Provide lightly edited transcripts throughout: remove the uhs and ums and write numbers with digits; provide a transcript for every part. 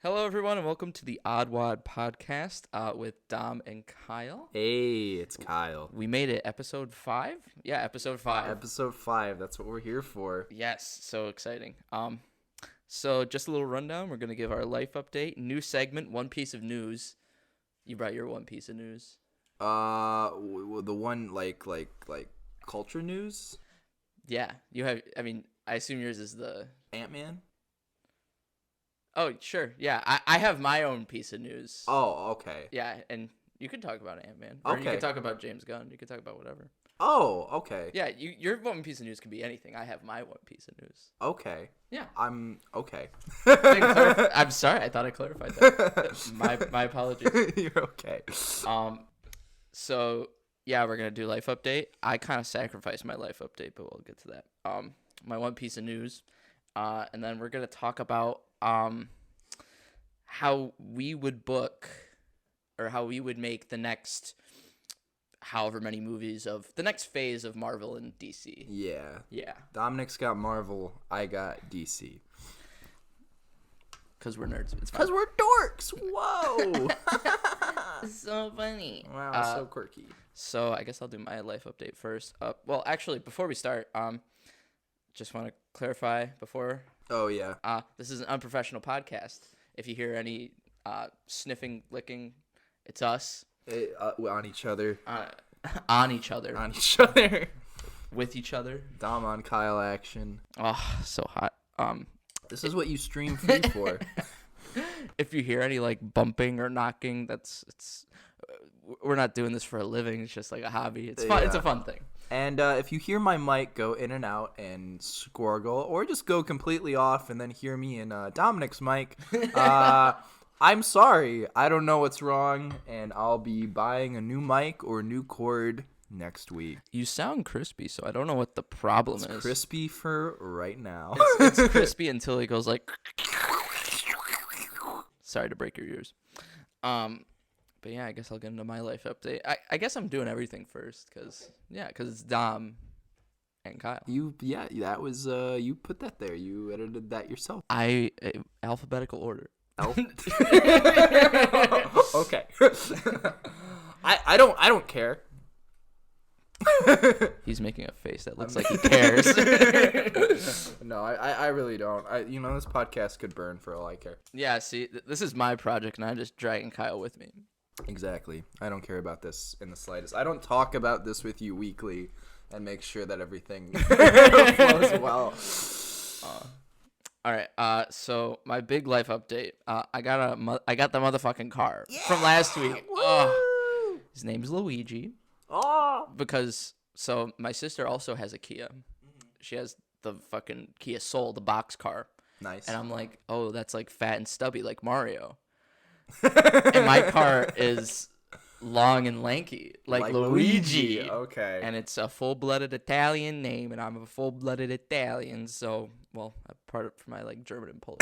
Hello, everyone, and welcome to the OddWad podcast with Dom and Kyle. Hey, it's Kyle. We made it episode 5? Yeah, episode 5. Episode 5, that's what we're here for. Yes, so exciting. So just a little rundown. We're going to give our life update. New segment, one piece of news. You brought your one piece of news. The one, like culture news? Yeah, you have, I assume yours is the... Ant-Man? Oh, sure, yeah. I have my own piece of news. Oh, okay. Yeah, and you can talk about Ant-Man. Or Okay. you can talk about James Gunn. You can talk about whatever. Oh, okay. Yeah, your one piece of news can be anything. I have my one piece of news. Okay. Yeah. I'm okay. I'm sorry. I thought I clarified that. My apologies. You're okay. So yeah, we're gonna do life update. I kind of sacrificed my life update, but we'll get to that. My one piece of news, and then we're gonna talk about how we would book, or how we would make the next however many movies of the next phase of Marvel and DC. Yeah. Dominic's got Marvel, I got DC. Because we're nerds. It's Because we're dorks. Whoa. so funny. Wow, so quirky. So I guess I'll do my life update first. Well, actually, before we start, just want to clarify before. Oh, yeah. This is an unprofessional podcast. If you hear any sniffing, licking, it's us. On each other. On each other. On each other. With each other. Dom on Kyle action. Oh, so hot. This is what you stream free for. If you hear any like bumping or knocking, we're not doing this for a living. It's just like a hobby. It's fun. Yeah. It's a fun thing. And if you hear my mic go in and out and squirgle, or just go completely off and then hear me in Dominic's mic, I'm sorry. I don't know what's wrong, and I'll be buying a new mic or new cord next week. You sound crispy, so I don't know what the problem It's is. crispy for right now. It's crispy until it goes like... Sorry to break your ears. But yeah, I guess I'll get into my life update. I guess I'm doing everything first, because it's Dom and Kyle. That was, you put that there. You edited that yourself. Alphabetical order. Okay. I don't care. He's making a face that looks like he cares. No, I really don't. This podcast could burn for all I care. Yeah, see, this is my project, and I'm just dragging Kyle with me. Exactly. I don't care about this in the slightest. I don't talk about this with you weekly and make sure that everything flows well. All right. So my big life update. I got the motherfucking car from last week. Oh, his name's Luigi. Oh. Because my sister also has a Kia. She has the fucking Kia Soul, the box car. Nice. And I'm like, oh, that's like fat and stubby like Mario. And my car is long and lanky like Luigi. Okay. And it's a full-blooded Italian name, and I'm a full-blooded Italian, so, well, apart from my, like, German and Polish.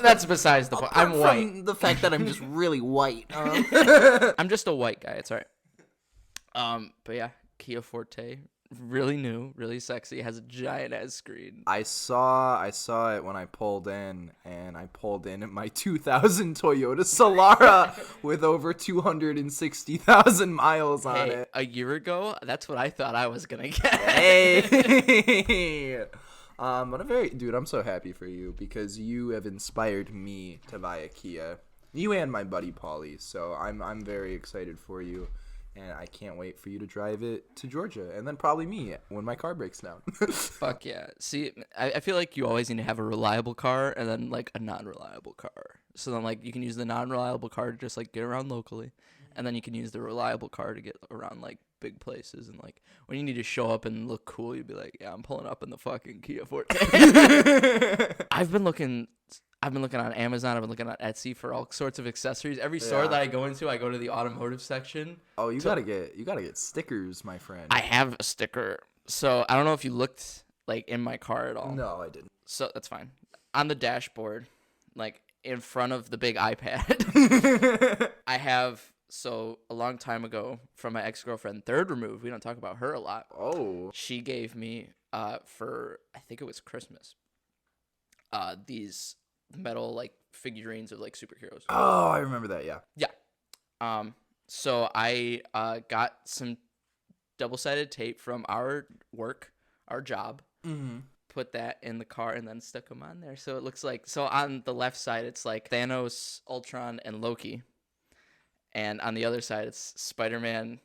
That's besides the point. I'm white. From the fact that I'm just really white. I'm just a white guy. It's all right. But yeah, Kia Forte. Really new, really sexy, has a giant ass screen. I saw it when I pulled in, and I pulled in my 2000 Toyota Solara with over 260,000 miles on it. A year ago, that's what I thought I was gonna get. Hey. But I'm so happy for you because you have inspired me to buy a Kia. You and my buddy Paulie, so I'm very excited for you. And I can't wait for you to drive it to Georgia. And then probably me when my car breaks down. Fuck yeah. See, I feel like you always need to have a reliable car and then, like, a non-reliable car. So then, like, you can use the non-reliable car to just, like, get around locally. And then you can use the reliable car to get around, like, big places. And, like, when you need to show up and look cool, you'd be like, yeah, I'm pulling up in the fucking Kia Forte. I've been looking on Amazon. I've been looking on Etsy for all sorts of accessories. Every store that I go into, I go to the automotive section. Oh, you gotta get stickers, my friend. I have a sticker. So I don't know if you looked like in my car at all. No, I didn't. So that's fine. On the dashboard, like in front of the big iPad, I have. So a long time ago, from my ex-girlfriend, third remove. We don't talk about her a lot. Oh. She gave me for I think it was Christmas. These metal like figurines of like superheroes. Oh, I remember that. Yeah. Yeah. So I got some double-sided tape from our job. Mm-hmm. Put that in the car and then stuck them on there. So it looks like, so on the left side, it's like Thanos, Ultron, and Loki. And on the other side, it's Spider-Man,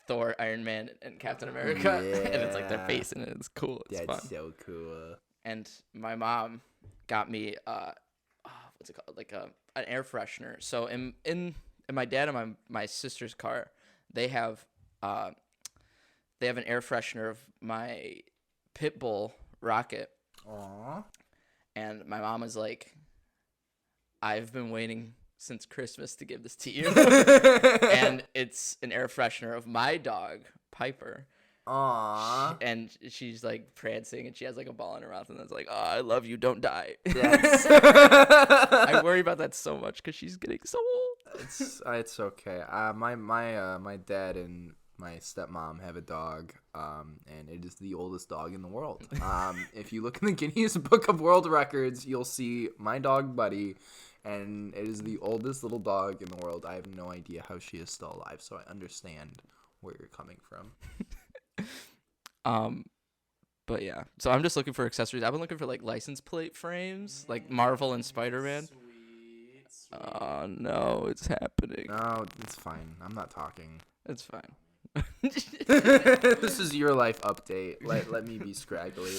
Thor, Iron Man, and Captain America. Yeah. And it's like their face in it. It's cool. It's That's fun. so cool. And my mom got me, what's it called? Like an air freshener. So in my dad and my sister's car, they have an air freshener of my pit bull Rocket. Aww. And my mom was like, I've been waiting since Christmas to give this to you. And it's an air freshener of my dog, Piper. Aww. And she's like prancing and she has like a ball in her mouth and it's like, oh, I love you, don't die. Yes. I worry about that so much because she's getting so old. It's okay. My dad and my stepmom have a dog, and it is the oldest dog in the world. If you look in the Guinness Book of World Records, you'll see my dog Buddy, and it is the oldest little dog in the world. I have no idea how she is still alive, so I understand where you're coming from. But yeah, so I'm just looking for accessories. I've been looking for like license plate frames, like Marvel and Spider-Man. Sweet. Oh no, it's happening. No, it's fine. I'm not talking. It's fine. This is your life update. Let me be scraggly.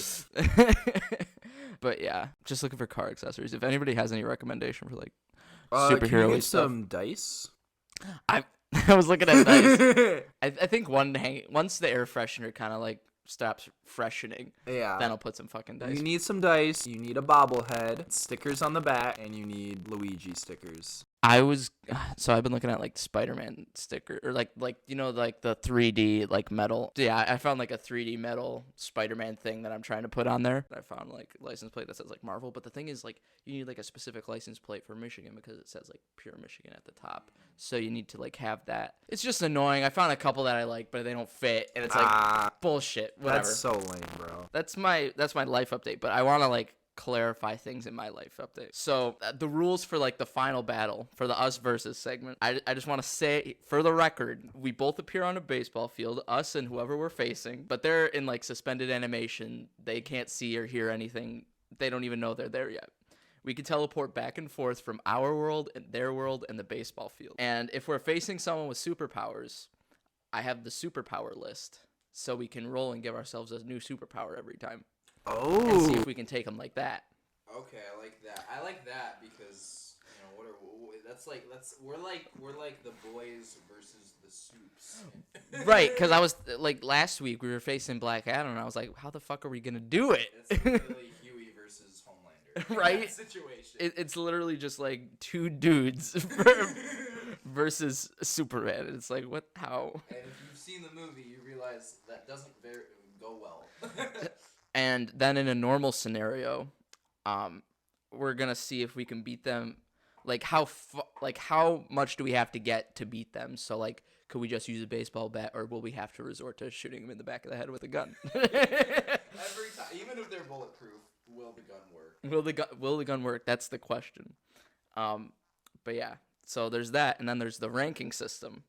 But yeah, just looking for car accessories. If anybody has any recommendation for like Can you superhero get stuff, some dice? I was looking at dice. I think once the air freshener kind of like stops freshening, Yeah. then I'll put some fucking dice. You need some dice, you need a bobblehead, stickers on the back, and you need Luigi stickers. I've been looking at like Spider-Man sticker or like you know like the 3D like metal. Yeah, I found like a 3D metal Spider-Man thing that I'm trying to put on there. I found like a license plate that says like Marvel, but the thing is like you need like a specific license plate for Michigan because it says like pure Michigan at the top. So you need to like have that. It's just annoying. I found a couple that I like, but they don't fit, and it's like bullshit. Whatever. That's so lame, bro. That's my life update, but I want to like clarify things in my life update. So the rules for like the final battle for the us versus segment, I just want to say for the record, we both appear on a baseball field, us and whoever we're facing, but they're in like suspended animation. They can't see or hear anything. They don't even know they're there yet. We can teleport back and forth from our world and their world and the baseball field. And if we're facing someone with superpowers, I have the superpower list, so we can roll and give ourselves a new superpower every time. Oh. And see if we can take them like that. Okay, I like that. I like that because we're like the boys versus the soups. Right, because I was like last week we were facing Black Adam and I was like, how the fuck are we gonna do it? It's literally Huey versus Homelander. Right? Situation. It's literally just like two dudes versus Superman. It's like what? How? And if you've seen the movie, you realize that doesn't go well. And then in a normal scenario, we're gonna see if we can beat them. Like how much do we have to get to beat them? So like, could we just use a baseball bat, or will we have to resort to shooting them in the back of the head with a gun? Every time, even if they're bulletproof, will the gun work? Will the gun work? That's the question. But yeah, so there's that, and then there's the ranking system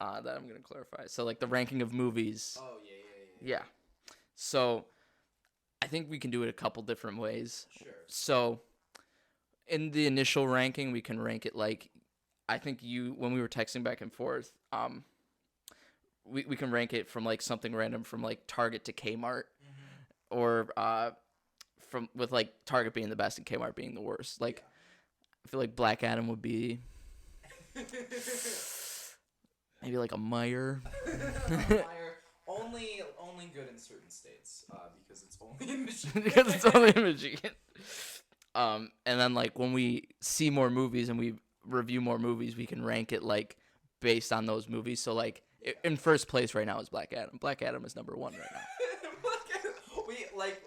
that I'm gonna clarify. So like the ranking of movies. Oh Yeah. So I think we can do it a couple different ways. Sure. So in the initial ranking, we can rank it like, I think when we were texting back and forth, we can rank it from like something random from like Target to Kmart, or from with like Target being the best and Kmart being the worst. Like, I feel like Black Adam would be maybe like a Meyer. Only good in certain states, because it's only in Michigan. Because it's only in Michigan. And then like when we see more movies and we review more movies, we can rank it like based on those movies. So like in first place right now is Black Adam. Black Adam is number 1 right now. We like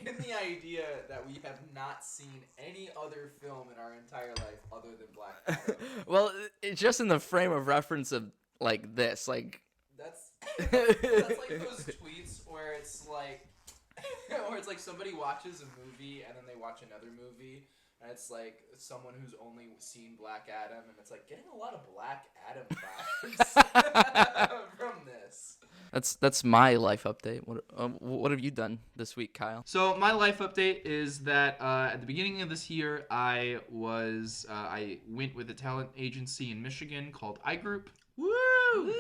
in the idea that we have not seen any other film in our entire life other than Black Adam. Well, it's just in the frame of reference of like this, like. That's like those tweets where it's like somebody watches a movie and then they watch another movie and it's like someone who's only seen Black Adam, and it's like getting a lot of Black Adam vibes from this. That's my life update. What have you done this week, Kyle? So my life update is that at the beginning of this year, I went with a talent agency in Michigan called iGroup. Woo! Woo!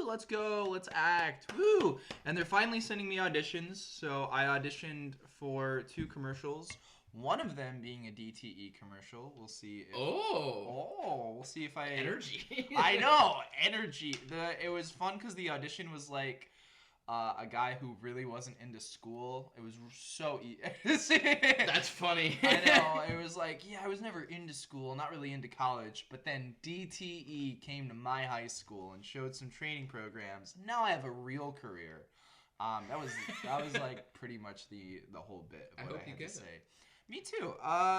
Let's go. Let's act. Woo! And they're finally sending me auditions. So I auditioned for 2 commercials. One of them being a DTE commercial. We'll see. We'll see if I Energy. I know, energy. It was fun because the audition was like a guy who really wasn't into school. It was so That's funny. I know. It was like, yeah, I was never into school, not really into college. But then DTE came to my high school and showed some training programs. Now I have a real career. That was like pretty much the whole bit of what I had to say. Me too.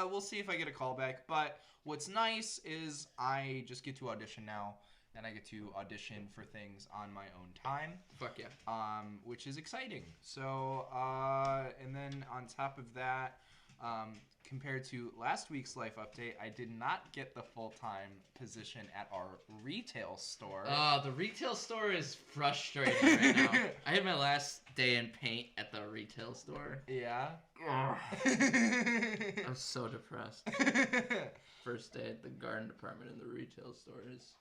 We'll see if I get a call back. But what's nice is I just get to audition now, and I get to audition for things on my own time. Fuck yeah. Which is exciting. So, and then on top of that, compared to last week's life update, I did not get the full-time position at our retail store. The retail store is frustrating right now. I had my last day in paint at the retail store. Yeah. I'm so depressed. First day at the garden department in the retail store is...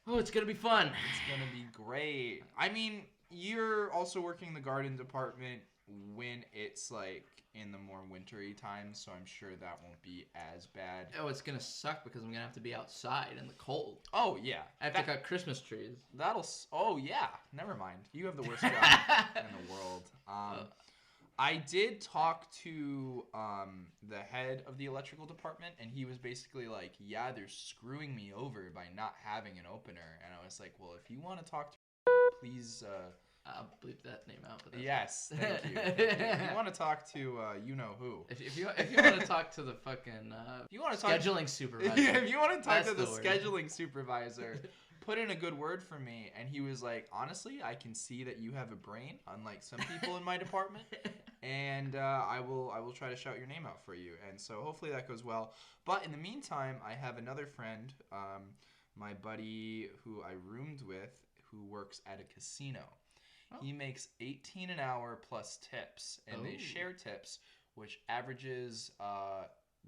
Oh, it's gonna be fun. It's gonna be great. I mean, you're also working the garden department when it's like in the more wintry times, so I'm sure that won't be as bad. Oh, it's gonna suck because I'm gonna have to be outside in the cold. Oh yeah, I have to cut Christmas trees. Oh yeah, never mind. You have the worst job in the world. I did talk to the head of the electrical department, and he was basically like, yeah, they're screwing me over by not having an opener. And I was like, well, if you want to talk to please... I'll bleep that name out. But yes, thank you. If you want to talk to you-know-who. If you want to talk to the fucking scheduling supervisor. If you want to talk to the word. scheduling supervisor, put in a good word for me. And he was like, honestly, I can see that you have a brain, unlike some people in my department. And I will try to shout your name out for you. And so hopefully that goes well. But in the meantime, I have another friend, my buddy who I roomed with, who works at a casino. Oh. He makes $18 an hour plus tips, and they share tips, which averages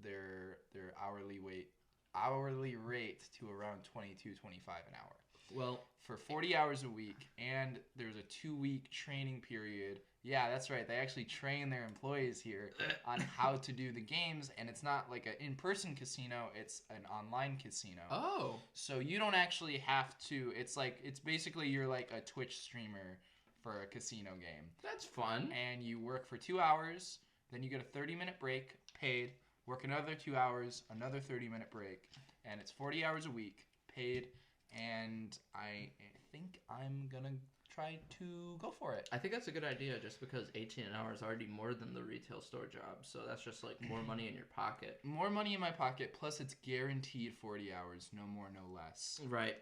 their hourly rate to around $22-25 an hour. Well, for 40 hours a week, and there's a 2-week training period. Yeah, that's right. They actually train their employees here on how to do the games, and it's not like an in-person casino, it's an online casino. Oh. So you don't actually have to, it's basically you're like a Twitch streamer for a casino game. That's fun. And you work for 2 hours, then you get a 30-minute break, paid, work another 2 hours, another 30-minute break, and it's 40 hours a week, paid, and I think I'm gonna try to go for it. I think that's a good idea just because 18 an hour is already more than the retail store job, so that's just like more money in your pocket. More money in my pocket, plus it's guaranteed 40 hours, no more, no less. Right.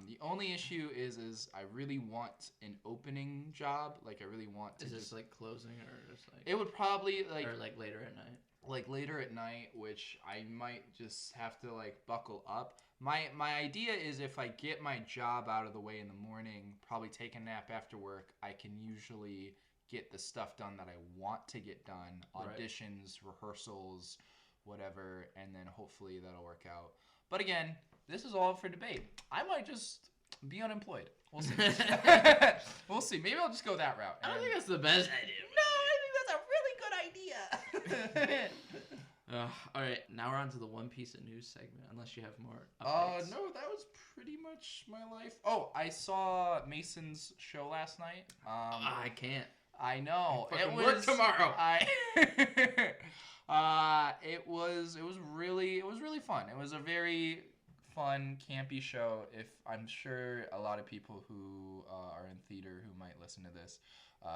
The only issue is I really want an opening job. Like, I really want to... Is this like closing or just like... It would probably like... Or like later at night. Like later at night, which I might just have to like buckle up. My idea is if I get my job out of the way in the morning, probably take a nap after work, I can usually get the stuff done that I want to get done. Auditions, rehearsals, whatever, and then hopefully that'll work out. But again, this is all for debate. I might just be unemployed. We'll see. We'll see. Maybe I'll just go that route. I don't think that's the best idea. No, I think that's a really good idea. All right, now we're on to the one piece of news segment, unless you have more updates. No, that was pretty much my life. Oh, I saw Mason's show last night. I can't. I know. It was work tomorrow. It was really fun. It was a very fun, campy show. If I'm sure a lot of people who are in theater who might listen to this,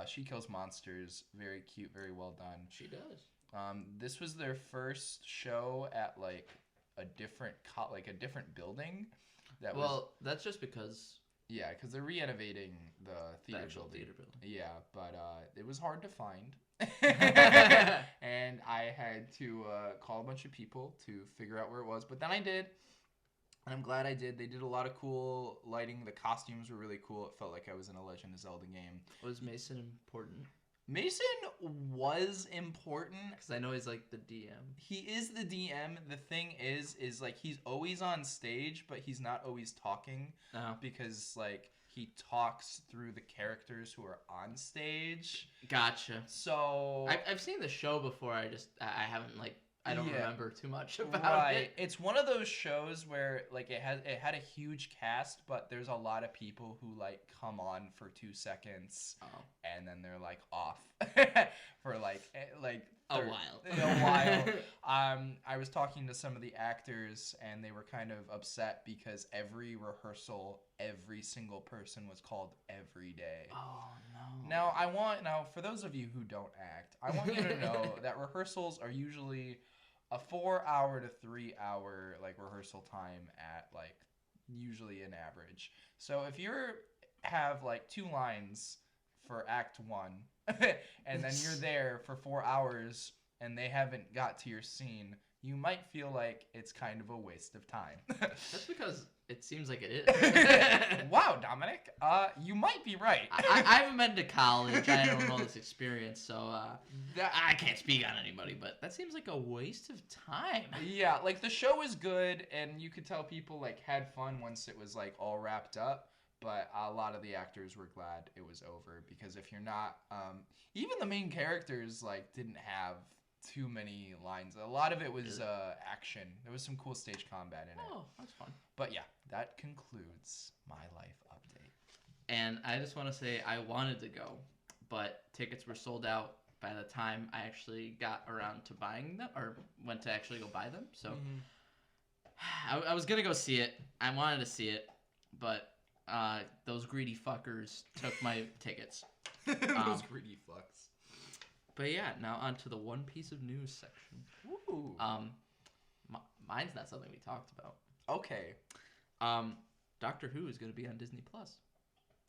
She Kills Monsters, very cute, very well done. She does. This was their first show at like a different building. That's just because. Yeah, because they're re-innovating the theater building. Theater building. Yeah, but it was hard to find. And I had to call a bunch of people to figure out where it was. But then I did. And I'm glad I did. They did a lot of cool lighting. The costumes were really cool. It felt like I was in a Legend of Zelda game. Was Mason important? Mason was important. Because I know he's like the DM. He is the DM. The thing is like he's always on stage, but he's not always talking. Oh. Because like he talks through the characters who are on stage. Gotcha. So I've seen the show before. I haven't like. I don't remember too much about it. It's one of those shows where like it had a huge cast, but there's a lot of people who like come on for 2 seconds, and then they're like off for like a while. A while. I was talking to some of the actors, and they were kind of upset because every rehearsal, every single person was called every day. Oh no. Now for those of you who don't act, I want you to know that rehearsals are usually a 4-hour to 3-hour like rehearsal time at like usually an average. So if you have like 2 lines for act 1 and then you're there for 4 hours and they haven't got to your scene, you might feel like it's kind of a waste of time. That's because it seems like it is. Wow, Dominic. You might be right. I haven't been to college. I don't know this experience, so I can't speak on anybody, but that seems like a waste of time. Yeah, like the show is good, and you could tell people like had fun once it was like all wrapped up. But a lot of the actors were glad it was over, because if you're not, even the main characters like didn't have too many lines. A lot of it was action. There was some cool stage combat in it. Oh, that's fun. But yeah, that concludes my life update. And I just want to say I wanted to go, but tickets were sold out by the time I actually got around to buying them, or went to actually go buy them. So I was going to go see it. I wanted to see it, but those greedy fuckers took my tickets. Those greedy fucks. But yeah, now on to the one piece of news section. Ooh. Mine's not something we talked about. Okay. Doctor Who is going to be on Disney Plus.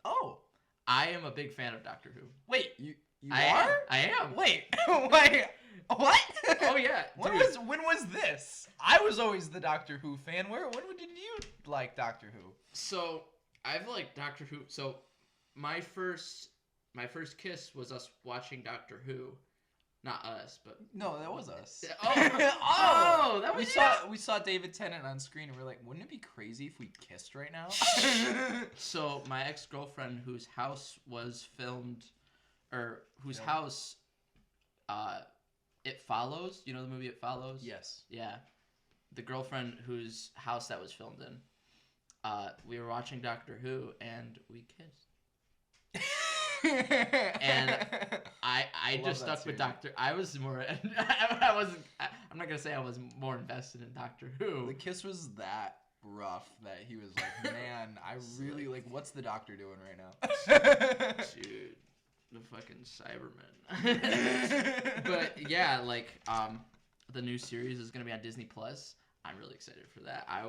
Oh. I am a big fan of Doctor Who. Wait, you I are? am. Wait, wait, what? Oh yeah. When was this? I was always the Doctor Who fan. When did you like Doctor Who? So I've liked Doctor Who. So my first kiss was us watching Doctor Who. Not us, but no, that was us. Oh, that was we saw David Tennant on screen, and we're like, wouldn't it be crazy if we kissed right now? So my ex-girlfriend, whose house was filmed, or whose house, It Follows. You know the movie It Follows? Yes. Yeah, the girlfriend whose house that was filmed in. We were watching Doctor Who, and we kissed. And I just stuck with Doctor. I was more. I wasn't. I'm not gonna say I was more invested in Doctor Who. The kiss was that rough that he was like, man, I really like. What's the Doctor doing right now? Dude, the fucking Cybermen. But yeah, like the new series is gonna be on Disney Plus. I'm really excited for that. I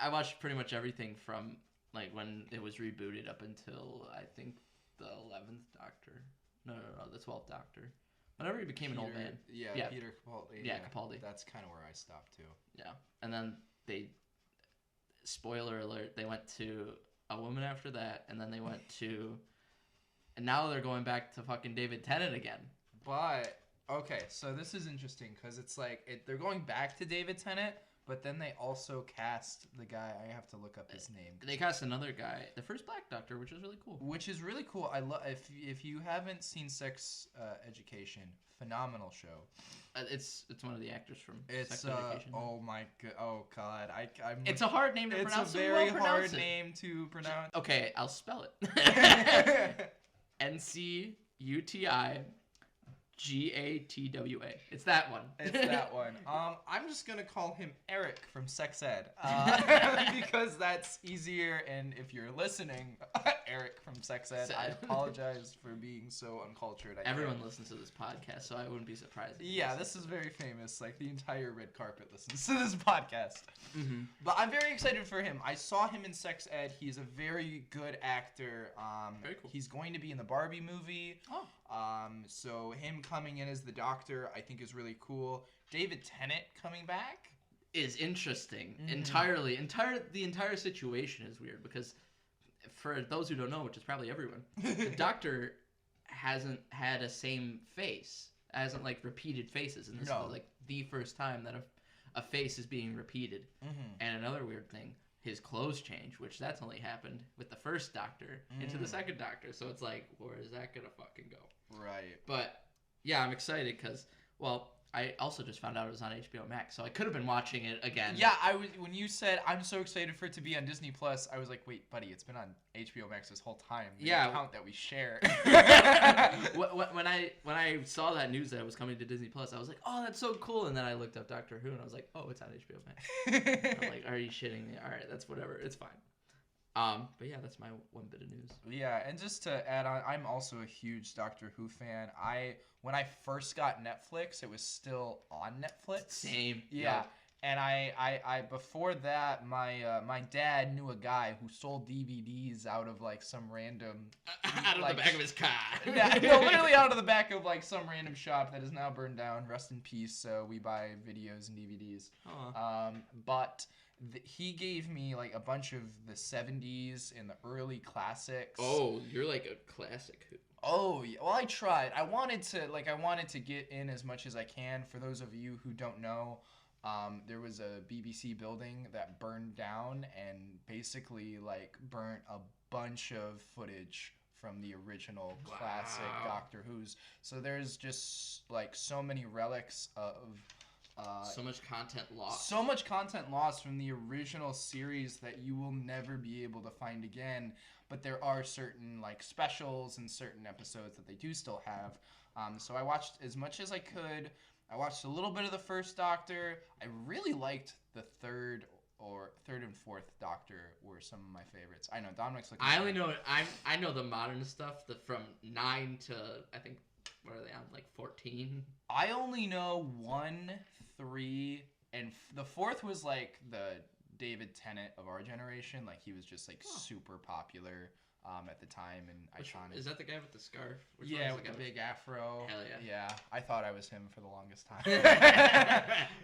watched pretty much everything from like when it was rebooted up until I think the 11th Doctor. No, the 12th Doctor. Whenever he became an old man. Yeah, Peter Capaldi. Yeah, Capaldi. That's kind of where I stopped too. Yeah, and then spoiler alert, they went to a woman after that, and then they went to, and now they're going back to fucking David Tennant again. But okay, so this is interesting because it's like they're going back to David Tennant. But then they also cast the guy. I have to look up his name. They cast another guy, the first Black Doctor, which is really cool. Which is really cool. I love if you haven't seen Sex Education, phenomenal show. It's one of the actors from Sex Education. Oh my god! Oh god! It's a hard name to pronounce. It's a very hard name to pronounce. Okay, I'll spell it. NCUTI. GATWA. It's that one. It's that one. I'm just gonna call him Eric from Sex Ed, because that's easier. And if you're listening, Eric from Sex Ed, I apologize for being so uncultured. Everyone listens to this podcast, so I wouldn't be surprised. Yeah, this is very famous. Like the entire red carpet listens to this podcast. Mm-hmm. But I'm very excited for him. I saw him in Sex Ed. He's a very good actor. Very cool. He's going to be in the Barbie movie. Oh. So him coming in as the Doctor, I think, is really cool. David Tennant coming back is interesting. Mm-hmm. The entire situation is weird because, for those who don't know, which is probably everyone, the Doctor hasn't had a same face, hasn't like repeated faces, and this is like the first time that a face is being repeated. Mm-hmm. And another weird thing, his clothes change, which that's only happened with the first Doctor into the second Doctor. So it's like, where is that gonna fucking go? Right. But yeah, I'm excited because, well, I also just found out it was on HBO Max, so I could have been watching it again. Yeah, when you said I'm so excited for it to be on Disney Plus, I was like, wait, buddy, it's been on HBO Max this whole time. The account that we share. when I saw that news that it was coming to Disney Plus, I was like, oh, that's so cool. And then I looked up Doctor Who, and I was like, oh, it's on HBO Max. I'm like, are you shitting me? All right, that's whatever. It's fine. But yeah, that's my one bit of news. Yeah, and just to add on, I'm also a huge Doctor Who fan. When I first got Netflix, it was still on Netflix. Same. Yeah. And I before that, my dad knew a guy who sold DVDs out of like some random out of the back of his car. Yeah, no, literally out of the back of like some random shop that is now burned down. Rest in peace. So we buy videos and DVDs. But he gave me like a bunch of the 70s and the early classics. Oh, you're like a classic Who. Oh, yeah. Well, I tried. I wanted to get in as much as I can. For those of you who don't know, there was a BBC building that burned down and basically like burnt a bunch of footage from the original classic Doctor Who's. So there's just like so many relics of so much content lost. So much content lost from the original series that you will never be able to find again. But there are certain like specials and certain episodes that they do still have. So I watched as much as I could. I watched a little bit of the first Doctor. I really liked the third and fourth Doctor were some of my favorites. I know Dominic's looking. I know the modern stuff. From 9 to I think what are they on, like 14? I only know 1, 3, and the fourth was like the David Tennant of our generation. Like he was just like super popular at the time and iconic. Is that the guy with the scarf? Yeah, with the big afro. Hell yeah. Yeah, I thought I was him for the longest time. The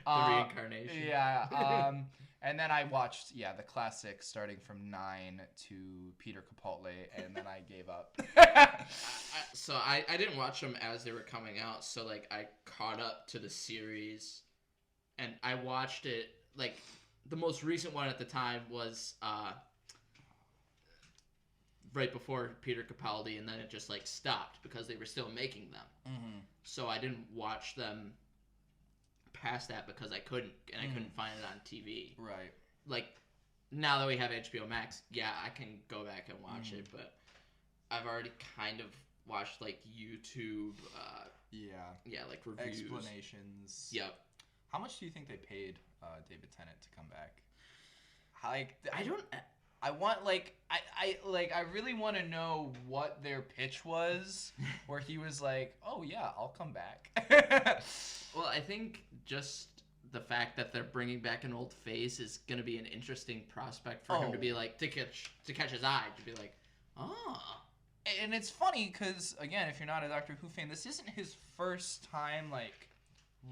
reincarnation. Yeah. And then I watched, the classics starting from 9 to Peter Capaldi, and then I gave up. So I didn't watch them as they were coming out, so like I caught up to the series, and I watched it, like the most recent one at the time was right before Peter Capaldi, and then it just like stopped because they were still making them. Mm-hmm. So I didn't watch them past that because I couldn't find it on TV. Right. Like now that we have HBO Max, I can go back and watch it, but I've already kind of watched like YouTube like reviews, explanations. Yep. How much do you think they paid David Tennant to come back? I really want to know what their pitch was, where he was like, "Oh yeah, I'll come back." Well, I think just the fact that they're bringing back an old face is going to be an interesting prospect for him to be like to catch his eye, to be like, oh. And it's funny because again, if you're not a Doctor Who fan, this isn't his first time like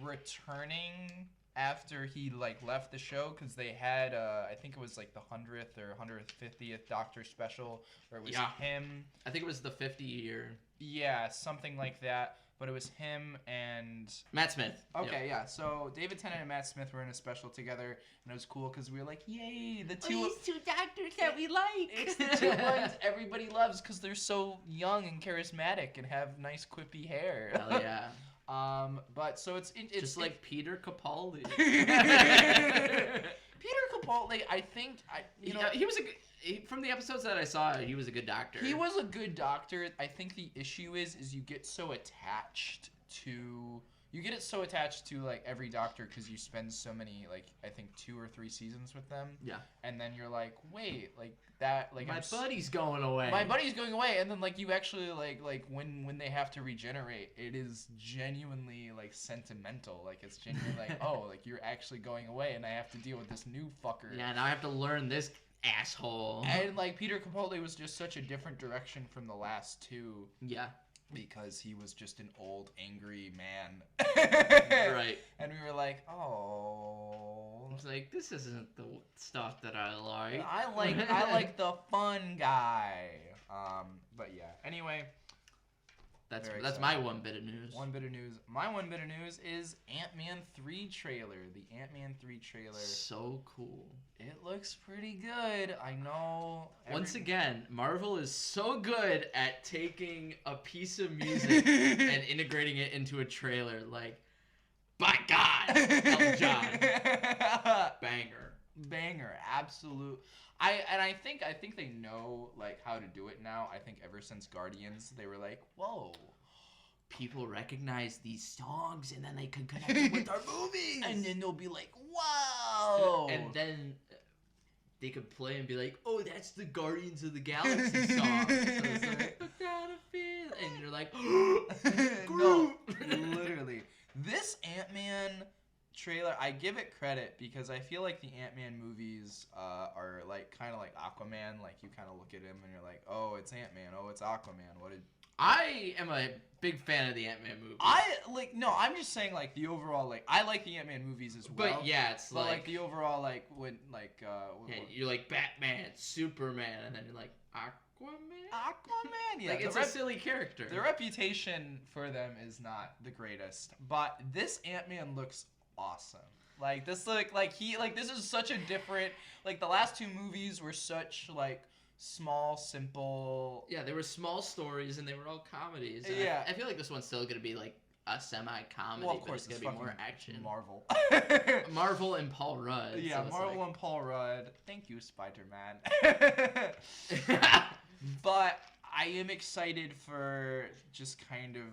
returning after he like left the show, because they had I think it was like the 100th or 150th Doctor special where it was him. I think it was the 50 year. Yeah, something like that. But it was him and Matt Smith. Okay, yeah. So David Tennant and Matt Smith were in a special together, and it was cool because we were like, "Yay, the two doctors that we like." It's the two ones everybody loves because they're so young and charismatic and have nice quippy hair. Hell yeah. But so it's just like Peter Capaldi. Peter Capaldi, I think he was from the episodes that I saw, he was a good doctor. He was a good doctor. I think the issue is you get so attached to like every doctor because you spend so many, like I think 2 or 3 seasons with them. Yeah. And then you're like, wait, like that, like my buddy's going away. My buddy's going away, and then like you actually like when they have to regenerate, it is genuinely like sentimental. Like it's genuinely like, oh, like you're actually going away, and I have to deal with this new fucker. Yeah, now I have to learn this asshole. And like Peter Capaldi was just such a different direction from the last 2. Yeah. because he was just an old, angry man. Right. And we were like, oh. It's like, this isn't the stuff that I like. I like the fun guy. But yeah. Anyway. That's my one bit of news. One bit of news. My one bit of news is Ant-Man 3 trailer. The Ant-Man 3 trailer. So cool. It looks pretty good. I know. Once again, Marvel is so good at taking a piece of music and integrating it into a trailer. Like, by God, Elton John, banger, absolute. I think they know like how to do it now. I think ever since Guardians, they were like, whoa. People recognize these songs, and then they can connect it with our movies. And then they'll be like, wow. And then they could play and be like, oh, that's the Guardians of the Galaxy song. So it's like, I gotta feel. And you're like, no, literally. This Ant-Man trailer, I give it credit because I feel like the Ant-Man movies are like kind of like Aquaman. Like you kind of look at him and you're like, oh, it's Ant-Man. Oh, it's Aquaman. I am a big fan of the Ant-Man movies. I'm just saying like the overall like I like the Ant-Man movies as well. But yeah, it's like the overall like when like you're like Batman, Superman, and then you're like Aquaman, yeah. Like it's a silly character. The reputation for them is not the greatest, but this Ant-Man looks awesome. Like this this is such a different like the last two movies were such like small, simple. Yeah, they were small stories and they were all comedies. Yeah. I feel like this one's still gonna be like a semi-comedy. Well, of course, but it's gonna be more action. Marvel. Marvel and Paul Rudd. Yeah, so Marvel and Paul Rudd. Thank you, Spider-Man. But I am excited for just kind of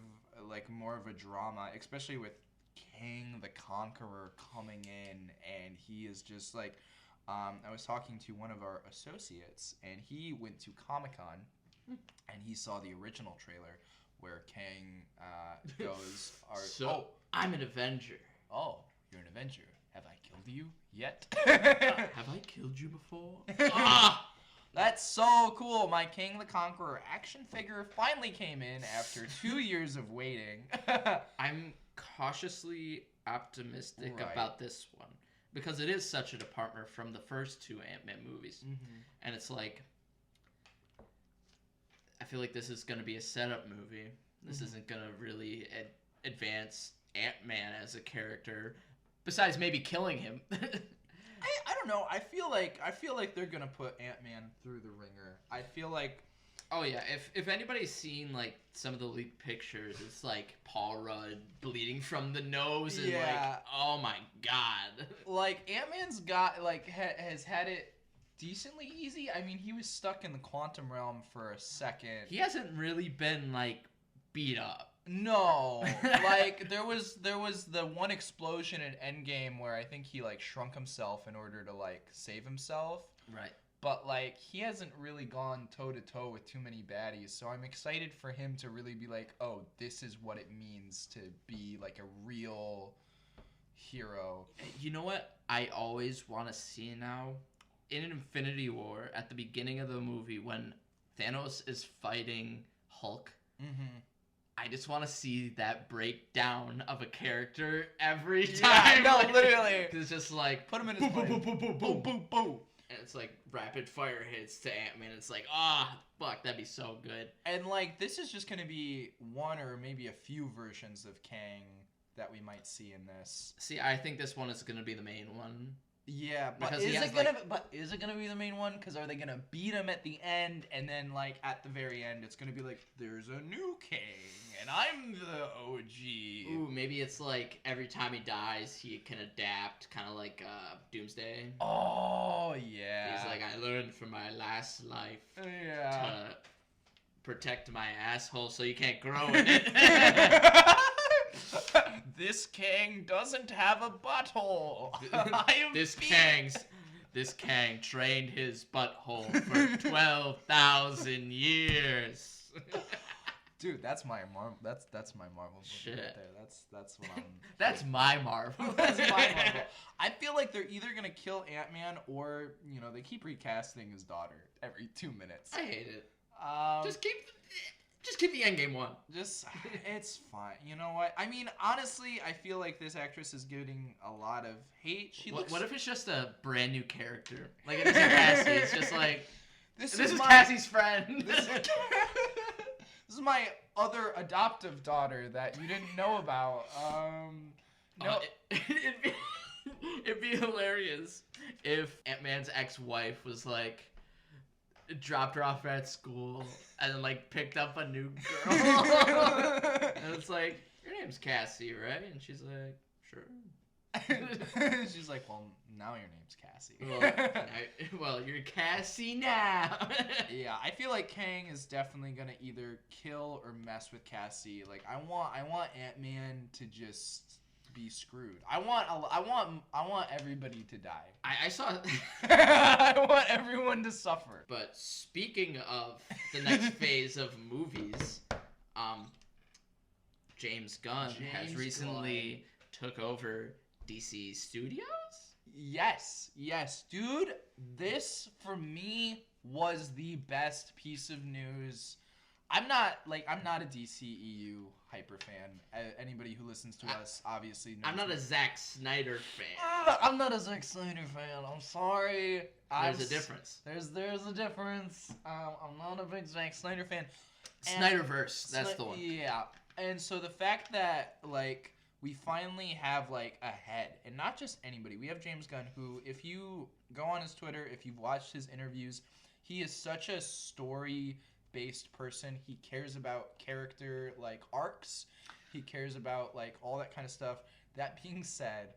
like more of a drama, especially with Kang the Conqueror coming in, and he is just like, I was talking to one of our associates, and he went to Comic-Con, and he saw the original trailer where Kang goes, I'm an Avenger. Oh, you're an Avenger. Have I killed you yet? Have I killed you before? That's so cool. My Kang the Conqueror action figure finally came in after 2 years of waiting. I'm cautiously optimistic about this one because it is such a departure from the first two Ant-Man movies. Mm-hmm. And it's like, I feel like this is going to be a setup movie. This isn't going to really advance Ant-Man as a character, besides maybe killing him. I don't know. I feel like they're gonna put Ant-Man through the ringer. I feel like. Oh yeah, if anybody's seen like some of the leaked pictures, it's like Paul Rudd bleeding from the nose and like, oh my god. Like Ant-Man's got like has had it decently easy. I mean, he was stuck in the quantum realm for a second. He hasn't really been like beat up. No, like there was the one explosion in Endgame where I think he like shrunk himself in order to like save himself. Right. But like he hasn't really gone toe to toe with too many baddies, so I'm excited for him to really be like, oh, this is what it means to be like a real hero. You know what I always want to see now? In Infinity War, at the beginning of the movie, when Thanos is fighting Hulk. Mm-hmm. I just want to see that breakdown of a character every time. Yeah, no, literally. It's just like, put him in his boom, boom, boom, boom, boom, boom, boom. And it's like rapid fire hits to Ant-Man. It's like, fuck, that'd be so good. And like, this is just going to be one or maybe a few versions of Kang that we might see in this. See, I think this one is going to be the main one. Yeah, but is it gonna be the main one? Because are they gonna beat him at the end, and then like at the very end, it's gonna be like, there's a new Kang, and I'm the OG. Ooh, maybe it's like every time he dies, he can adapt, kind of like Doomsday. Oh yeah. He's like, I learned from my last life to protect my asshole, so you can't grow in it. This Kang doesn't have a butthole. This Kang trained his butthole for 12,000 years. Dude, that's my Marvel. That's my Marvel movie right there. That's what I'm. That's my Marvel. That's my Marvel. I feel like they're either gonna kill Ant-Man or they keep recasting his daughter every 2 minutes. I hate it. Just keep. Just keep the Endgame one. Just, it's fine. You know what? I mean, honestly, I feel like this actress is getting a lot of hate. What if it's just a brand new character? Like, it isn't Cassie. It's just like, this is my, Cassie's friend. This is my other adoptive daughter that you didn't know about. No. It'd be hilarious if Ant-Man's ex-wife was like, dropped her off at school and then like picked up a new girl. And it's like, your name's Cassie, right? And she's like, sure. She's like, well, now your name's Cassie. Well, you're Cassie now. Yeah, I feel like Kang is definitely gonna either kill or mess with Cassie. Like, I want Ant-Man to just be screwed. I want everybody to die. I saw. I want everyone to suffer. But speaking of the next phase of movies, James Gunn has recently took over DC Studios. Yes, dude. This for me was the best piece of news. I'm not a DCEU hyper fan. Anybody who listens to us obviously knows. I'm not a Zack Snyder fan. I'm not a Zack Snyder fan. I'm sorry. There's a difference. There's a difference. I'm not a big Zack Snyder fan. Snyderverse, that's the one. Yeah. And so the fact that like we finally have like a head, and not just anybody. We have James Gunn, who, if you go on his Twitter, if you've watched his interviews, he is such a story-based person. He cares about character like arcs. He cares about like all that kind of stuff. That being said,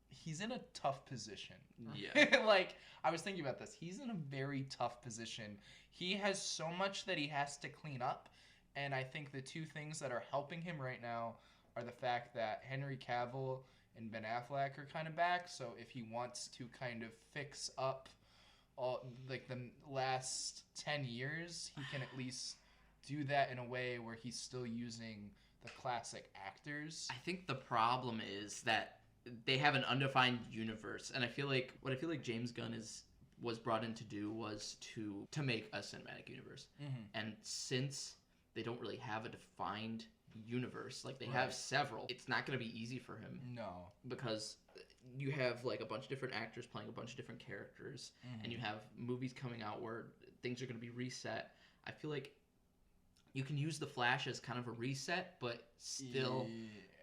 he's in a tough position. Yeah. Like, I was thinking about this. He's in a very tough position. He has so much that he has to clean up, and I think the two things that are helping him right now are the fact that Henry Cavill and Ben Affleck are kind of back. So if he wants to kind of fix up all like the last 10 years, he can at least do that in a way where he's still using the classic actors. I think the problem is that they have an undefined universe, and I feel like James Gunn was brought in to do was to make a cinematic universe. Mm-hmm. And since they don't really have a defined universe, like they have several, it's not going to be easy for him. No. Because you have like a bunch of different actors playing a bunch of different characters, and you have movies coming out where things are going to be reset. I feel like you can use The Flash as kind of a reset, but still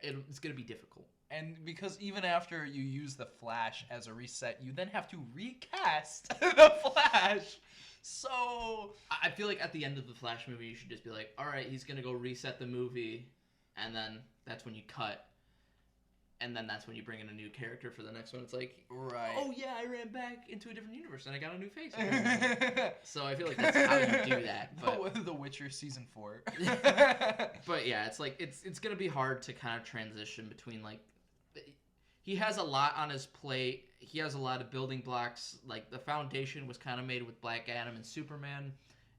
it's going to be difficult. And because even after you use the Flash as a reset, you then have to recast the Flash. So I feel like at the end of the Flash movie, you should just be like, all right, he's going to go reset the movie, and then that's when you cut. And then that's when you bring in a new character for the next one. It's like, oh yeah, I ran back into a different universe and I got a new face. So I feel like that's how you do that. But The Witcher season 4. But yeah, it's like it's gonna be hard to kind of transition between like he has a lot on his plate. He has a lot of building blocks. Like the foundation was kind of made with Black Adam and Superman.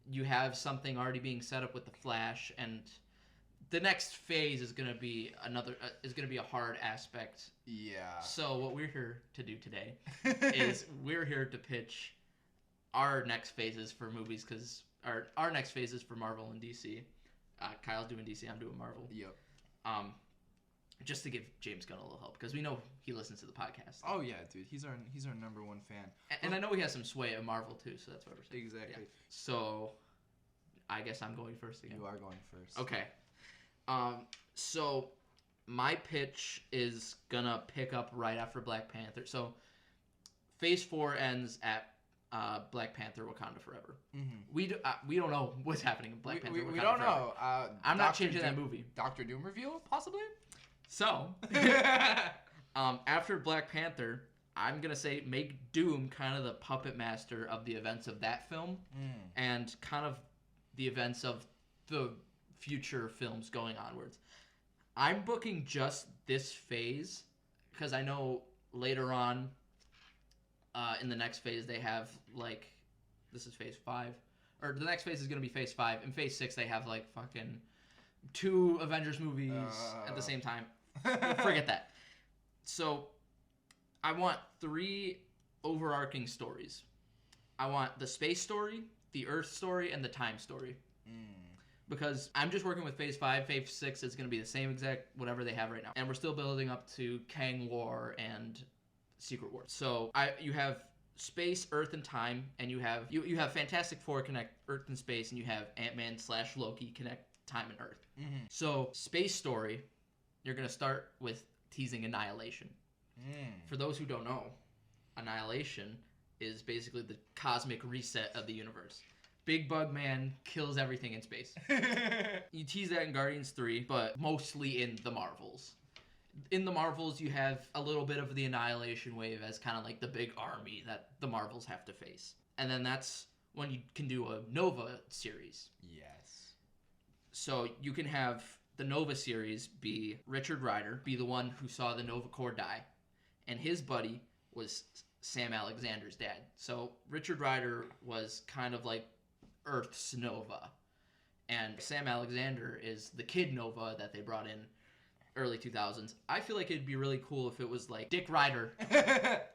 You have something already being set up with the Flash, and the next phase is gonna be a hard aspect. Yeah. So what we're here to do today is we're here to pitch our next phases for movies, because our next phases for Marvel and DC. Kyle's doing DC, I'm doing Marvel. Yep. Just to give James Gunn a little help, because we know he listens to the podcast. Oh yeah, dude, he's our number one fan. And I know he has some sway at Marvel too, so that's what we're saying. Exactly. Yeah. So I guess I'm going first again. You are going first. Okay. So my pitch is gonna pick up right after Black Panther. So Phase 4 ends at Black Panther: Wakanda Forever. Mm-hmm. We don't know what's happening in Black Panther. We don't know. I'm not changing that movie. Doctor Doom reveal, possibly. So after Black Panther, I'm gonna say make Doom kind of the puppet master of the events of that film, and kind of the events of the future films going onwards. I'm booking just this phase because I know later on in the next phase they have like, this is phase 5, or the next phase is going to be phase 5. In phase 6 they have like fucking 2 Avengers movies at the same time. Forget that. So I want 3 overarching stories. I want the space story, the Earth story, and the time story. Because I'm just working with Phase 5. Phase 6 is going to be the same exact whatever they have right now. And we're still building up to Kang War and Secret War. So you have space, Earth, and time, and you have Fantastic Four connect Earth and space, and you have Ant-Man / Loki connect time and Earth. So space story, you're going to start with teasing Annihilation. For those who don't know, Annihilation is basically the cosmic reset of the universe. Big Bug Man kills everything in space. You tease that in Guardians 3, but mostly in the Marvels. In the Marvels, you have a little bit of the Annihilation wave as kind of like the big army that the Marvels have to face. And then that's when you can do a Nova series. Yes. So you can have the Nova series be Richard Rider, be the one who saw the Nova Corps die. And his buddy was Sam Alexander's dad. So Richard Rider was kind of like Earth's Nova, and Sam Alexander is the kid Nova that they brought in early 2000s. I feel like it'd be really cool if it was like Dick Rider.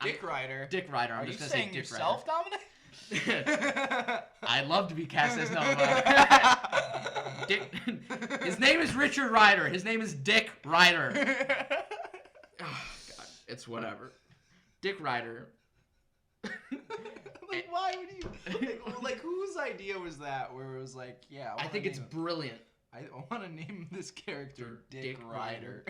Dick Rider. Dick Rider. I'm Are just you gonna saying say Dick yourself, Rider. Dominic? I'd love to be cast as Nova. His name is Richard Rider. His name is Dick Rider. Oh, God, it's whatever. Dick Rider. Like, why would you? Like, whose idea was that? Where it was like, yeah. I think it's brilliant. I want to name this character Dick Rider.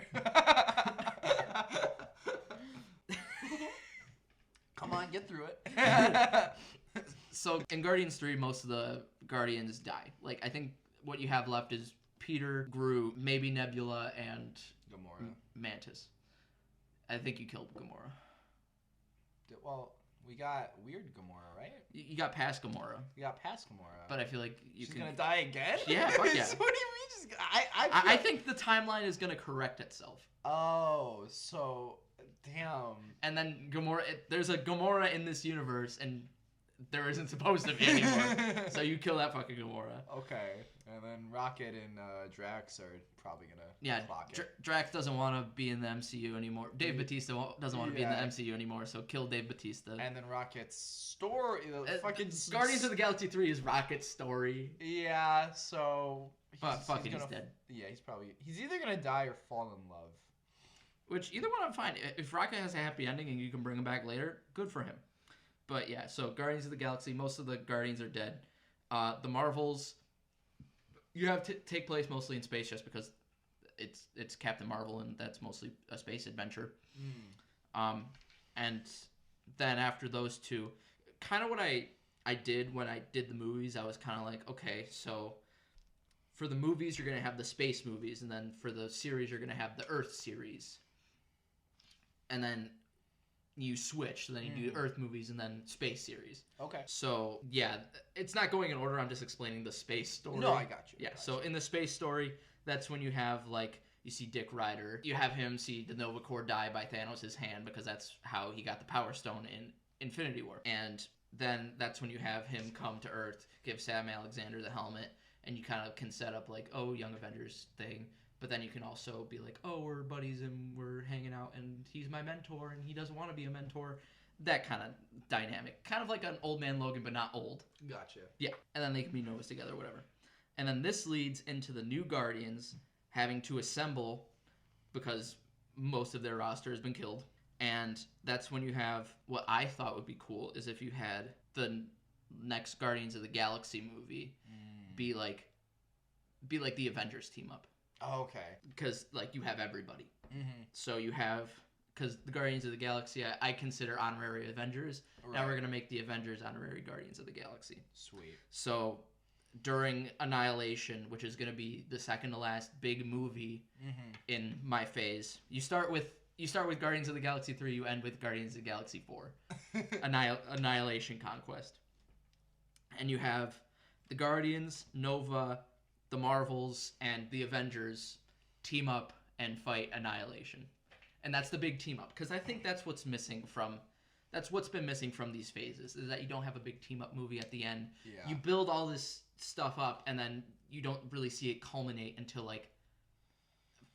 Come on, get through it. So in Guardians 3, most of the Guardians die. Like, I think what you have left is Peter, Groot, maybe Nebula, and Gamora. Mantis. I think you killed Gamora. Well, we got weird Gamora, right? You got past Gamora. We got past Gamora. But I feel like She's gonna die again? Yeah, fuck yeah. What do you mean? Just I think the timeline is gonna correct itself. Oh, so damn. And then Gamora, there's a Gamora in this universe, and there isn't supposed to be anymore. So you kill that fucking Gamora. Okay, and then Rocket and Drax are probably gonna clock it. Drax doesn't want to be in the MCU anymore. Dave Bautista doesn't want to be in the MCU anymore, so kill Dave Bautista. And then Rocket's story, fucking Guardians of the Galaxy 3 is Rocket's story. Yeah, so he's dead. Yeah, he's either gonna die or fall in love. Which either one I'm fine. If Rocket has a happy ending and you can bring him back later, good for him. But yeah, so Guardians of the Galaxy, most of the Guardians are dead. The Marvels, you have to take place mostly in space just because it's Captain Marvel and that's mostly a space adventure. And then after those two, kind of what I did when I did the movies, I was kind of like, okay, so for the movies, you're going to have the space movies, and then for the series, you're going to have the Earth series. And then you switch, so then you do Earth movies and then space series. Okay. So, yeah, it's not going in order. I'm just explaining the space story. No, I got you. Yeah, so in the space story, that's when you have, like, you see Dick Rider. You have him see the Nova Corps die by Thanos' hand because that's how he got the Power Stone in Infinity War. And then that's when you have him come to Earth, give Sam Alexander the helmet, and you kind of can set up, like, oh, Young Avengers thing. But then you can also be like, oh, we're buddies and we're hanging out and he's my mentor and he doesn't want to be a mentor. That kind of dynamic. Kind of like an Old Man Logan, but not old. Gotcha. Yeah. And then they can be Novas together, whatever. And then this leads into the new Guardians having to assemble because most of their roster has been killed. And that's when you have what I thought would be cool is if you had the next Guardians of the Galaxy movie be like the Avengers team up. Oh, okay. Because, like, you have everybody. So you have... Because the Guardians of the Galaxy, I consider honorary Avengers. Right. Now we're going to make the Avengers honorary Guardians of the Galaxy. Sweet. So during Annihilation, which is going to be the second to last big movie in my phase, you start with Guardians of the Galaxy 3, you end with Guardians of the Galaxy 4. Annihilation Conquest. And you have the Guardians, Nova, the Marvels, and the Avengers team up and fight Annihilation. And that's the big team up. Because I think that's what's been missing from these phases, is that you don't have a big team up movie at the end. Yeah. You build all this stuff up, and then you don't really see it culminate until, like,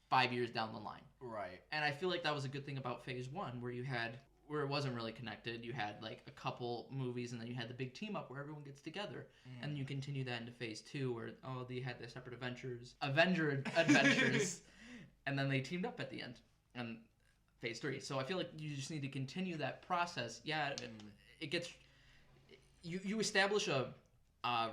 5 years down the line. Right. And I feel like that was a good thing about Phase 1, where you had where it wasn't really connected. You had like a couple movies, and then you had the big team up where everyone gets together, and you continue that into Phase 2, where they had their separate Avenger adventures, and then they teamed up at the end, and Phase 3. So I feel like you just need to continue that process. Yeah, it gets you establish a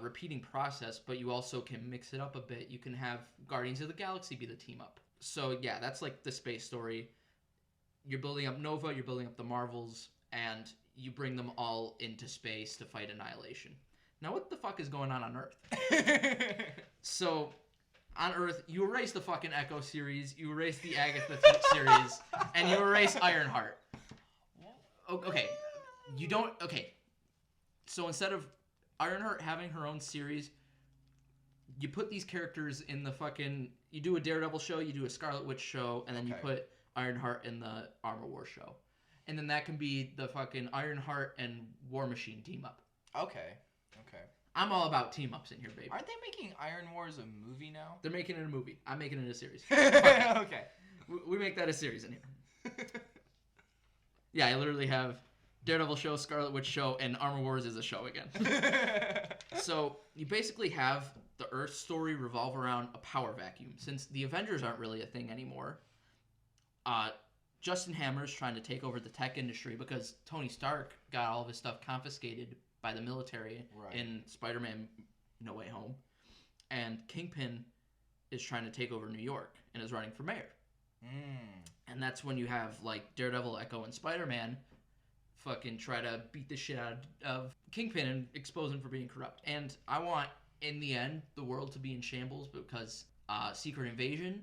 repeating process, but you also can mix it up a bit. You can have Guardians of the Galaxy be the team up. So yeah, that's like the space story. You're building up Nova, you're building up the Marvels, and you bring them all into space to fight Annihilation. Now, what the fuck is going on Earth? So, on Earth, you erase the fucking Echo series, you erase the Agatha series, and you erase Ironheart. Okay, you don't... Okay, so instead of Ironheart having her own series, you put these characters in the fucking... You do a Daredevil show, you do a Scarlet Witch show, and then you put Ironheart in the Armor Wars show. And then that can be the fucking Ironheart and War Machine team up. Okay. I'm all about team ups in here, baby. Aren't they making Iron Wars a movie now? They're making it a movie. I'm making it a series. Okay. We make that a series in here. Yeah, I literally have Daredevil show, Scarlet Witch show, and Armor Wars is a show again. So you basically have the Earth story revolve around a power vacuum. Since the Avengers aren't really a thing anymore, Justin Hammer's trying to take over the tech industry because Tony Stark got all of his stuff confiscated by the military in Spider-Man No Way Home. And Kingpin is trying to take over New York and is running for mayor. And that's when you have like Daredevil, Echo, and Spider-Man fucking try to beat the shit out of Kingpin and expose him for being corrupt. And I want, in the end, the world to be in shambles because Secret Invasion,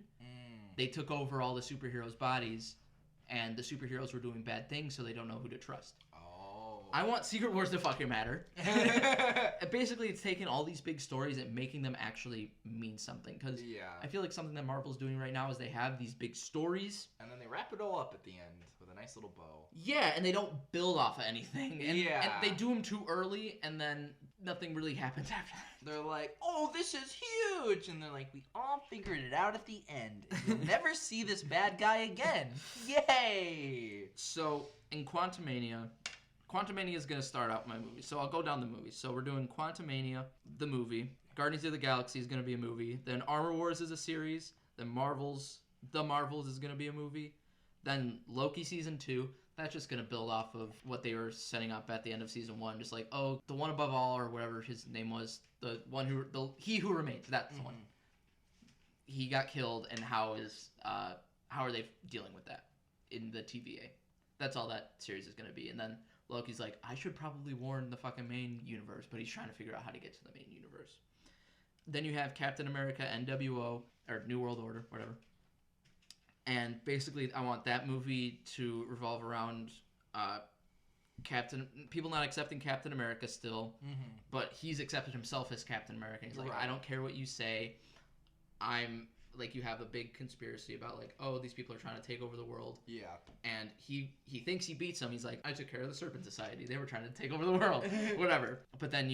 they took over all the superheroes' bodies, and the superheroes were doing bad things, so they don't know who to trust. I want Secret Wars to fucking matter. Basically, it's taking all these big stories and making them actually mean something. Because I feel like something that Marvel's doing right now is they have these big stories. And then they wrap it all up at the end with a nice little bow. Yeah, and they don't build off of anything. And they do them too early, and then nothing really happens after that. They're like, oh, this is huge! And they're like, we all figured it out at the end. You'll never see this bad guy again. Yay! So, in Quantumania is going to start out my movie. So I'll go down the movies. So we're doing Quantumania, the movie. Guardians of the Galaxy is going to be a movie. Then Armor Wars is a series. Then The Marvels is going to be a movie. Then Loki Season 2. That's just going to build off of what they were setting up at the end of Season 1. Just like, oh, the one above all, or whatever his name was. He Who Remains. That's the one. He got killed, and how are they dealing with that in the TVA? That's all that series is going to be. And then Loki's like, I should probably warn the fucking main universe, but he's trying to figure out how to get to the main universe. Then you have Captain America, NWO, or New World Order, whatever. And basically, I want that movie to revolve around people not accepting Captain America still, but he's accepted himself as Captain America. He's like, I don't care what you say. Like, you have a big conspiracy about, like, oh, these people are trying to take over the world. Yeah. And he thinks he beats them. He's like, I took care of the Serpent Society. They were trying to take over the world. Whatever. But then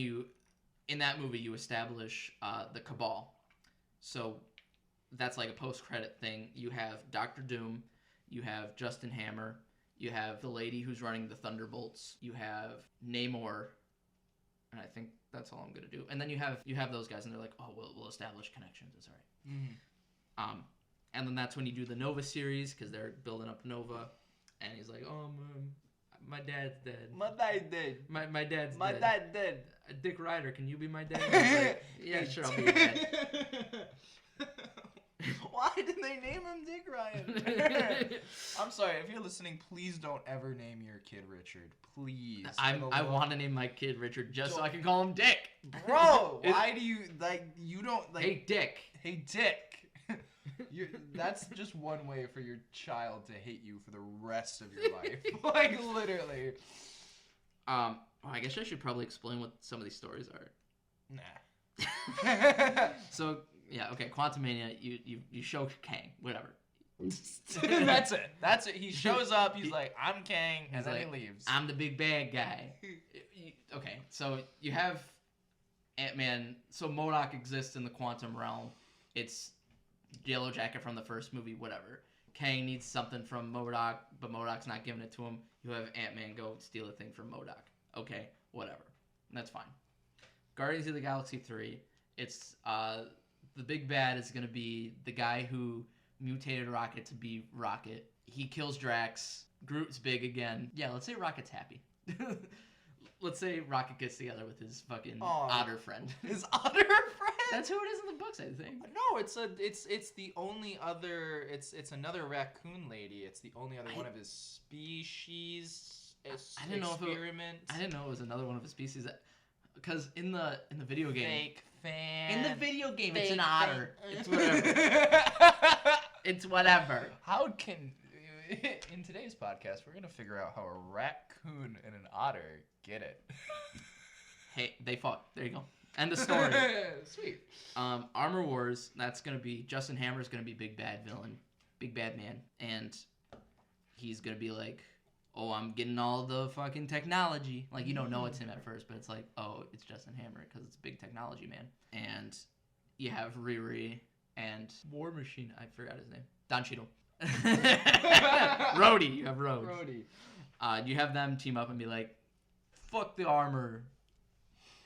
in that movie, you establish the Cabal. So that's like a post-credit thing. You have Doctor Doom. You have Justin Hammer. You have the lady who's running the Thunderbolts. You have Namor. And I think that's all I'm going to do. And then you have those guys, and they're like, oh, we'll establish connections. It's all right. And then that's when you do the Nova series, because they're building up Nova, and he's like, oh, my dad's dead. My dad's dead. My dad's dead. My dad's dead. Dick Ryder, can you be my dad? Like, yeah, sure, I'll be your dad. Why did they name him Dick Ryan? I'm sorry, if you're listening, please don't ever name your kid Richard. Please. I want to name my kid Richard just so I can call him Dick. Bro, why do you, you don't, Hey, Dick. Hey, Dick. That's just one way for your child to hate you for the rest of your life. Like, literally. Well, I guess I should probably explain what some of these stories are. Nah. So, yeah, okay, Quantumania, you show Kang, whatever. That's it. He shows up, he's like, I'm Kang, and then he leaves. I'm the big bad guy. Okay, so you have Ant-Man. So MODOK exists in the quantum realm. It's Yellow Jacket from the first movie, whatever. Kang needs something from MODOK, but MODOK's not giving it to him. You have Ant-Man go steal a thing from MODOK. Okay, whatever. That's fine. Guardians of the Galaxy 3, it's the big bad is going to be the guy who mutated Rocket to be Rocket. He kills Drax. Groot's big again. Yeah, let's say Rocket's happy. Let's say Rocket gets together with his fucking otter friend. His otter friend? That's who it is in the books, I think. No, it's the only other it's another raccoon lady. It's the only other one of his species. I didn't know it was another one of his species. Because in the video game, Fake fan. in the video game, Fake it's an otter. fan. It's whatever. It's whatever. How can in today's podcast we're gonna figure out how a raccoon and an otter get it? Hey, they fought. There you go. End of story. Sweet. Armor Wars. That's gonna be Justin Hammer's gonna be big bad villain, big bad man, and he's gonna be like, oh, I'm getting all the fucking technology. Like, you don't know it's him at first, but it's like, oh, it's Justin Hammer because it's big technology man. And you have Riri and War Machine. I forgot his name. Don Cheadle. Rhodey. You have Rhodes. You have them team up and be like, fuck the armor.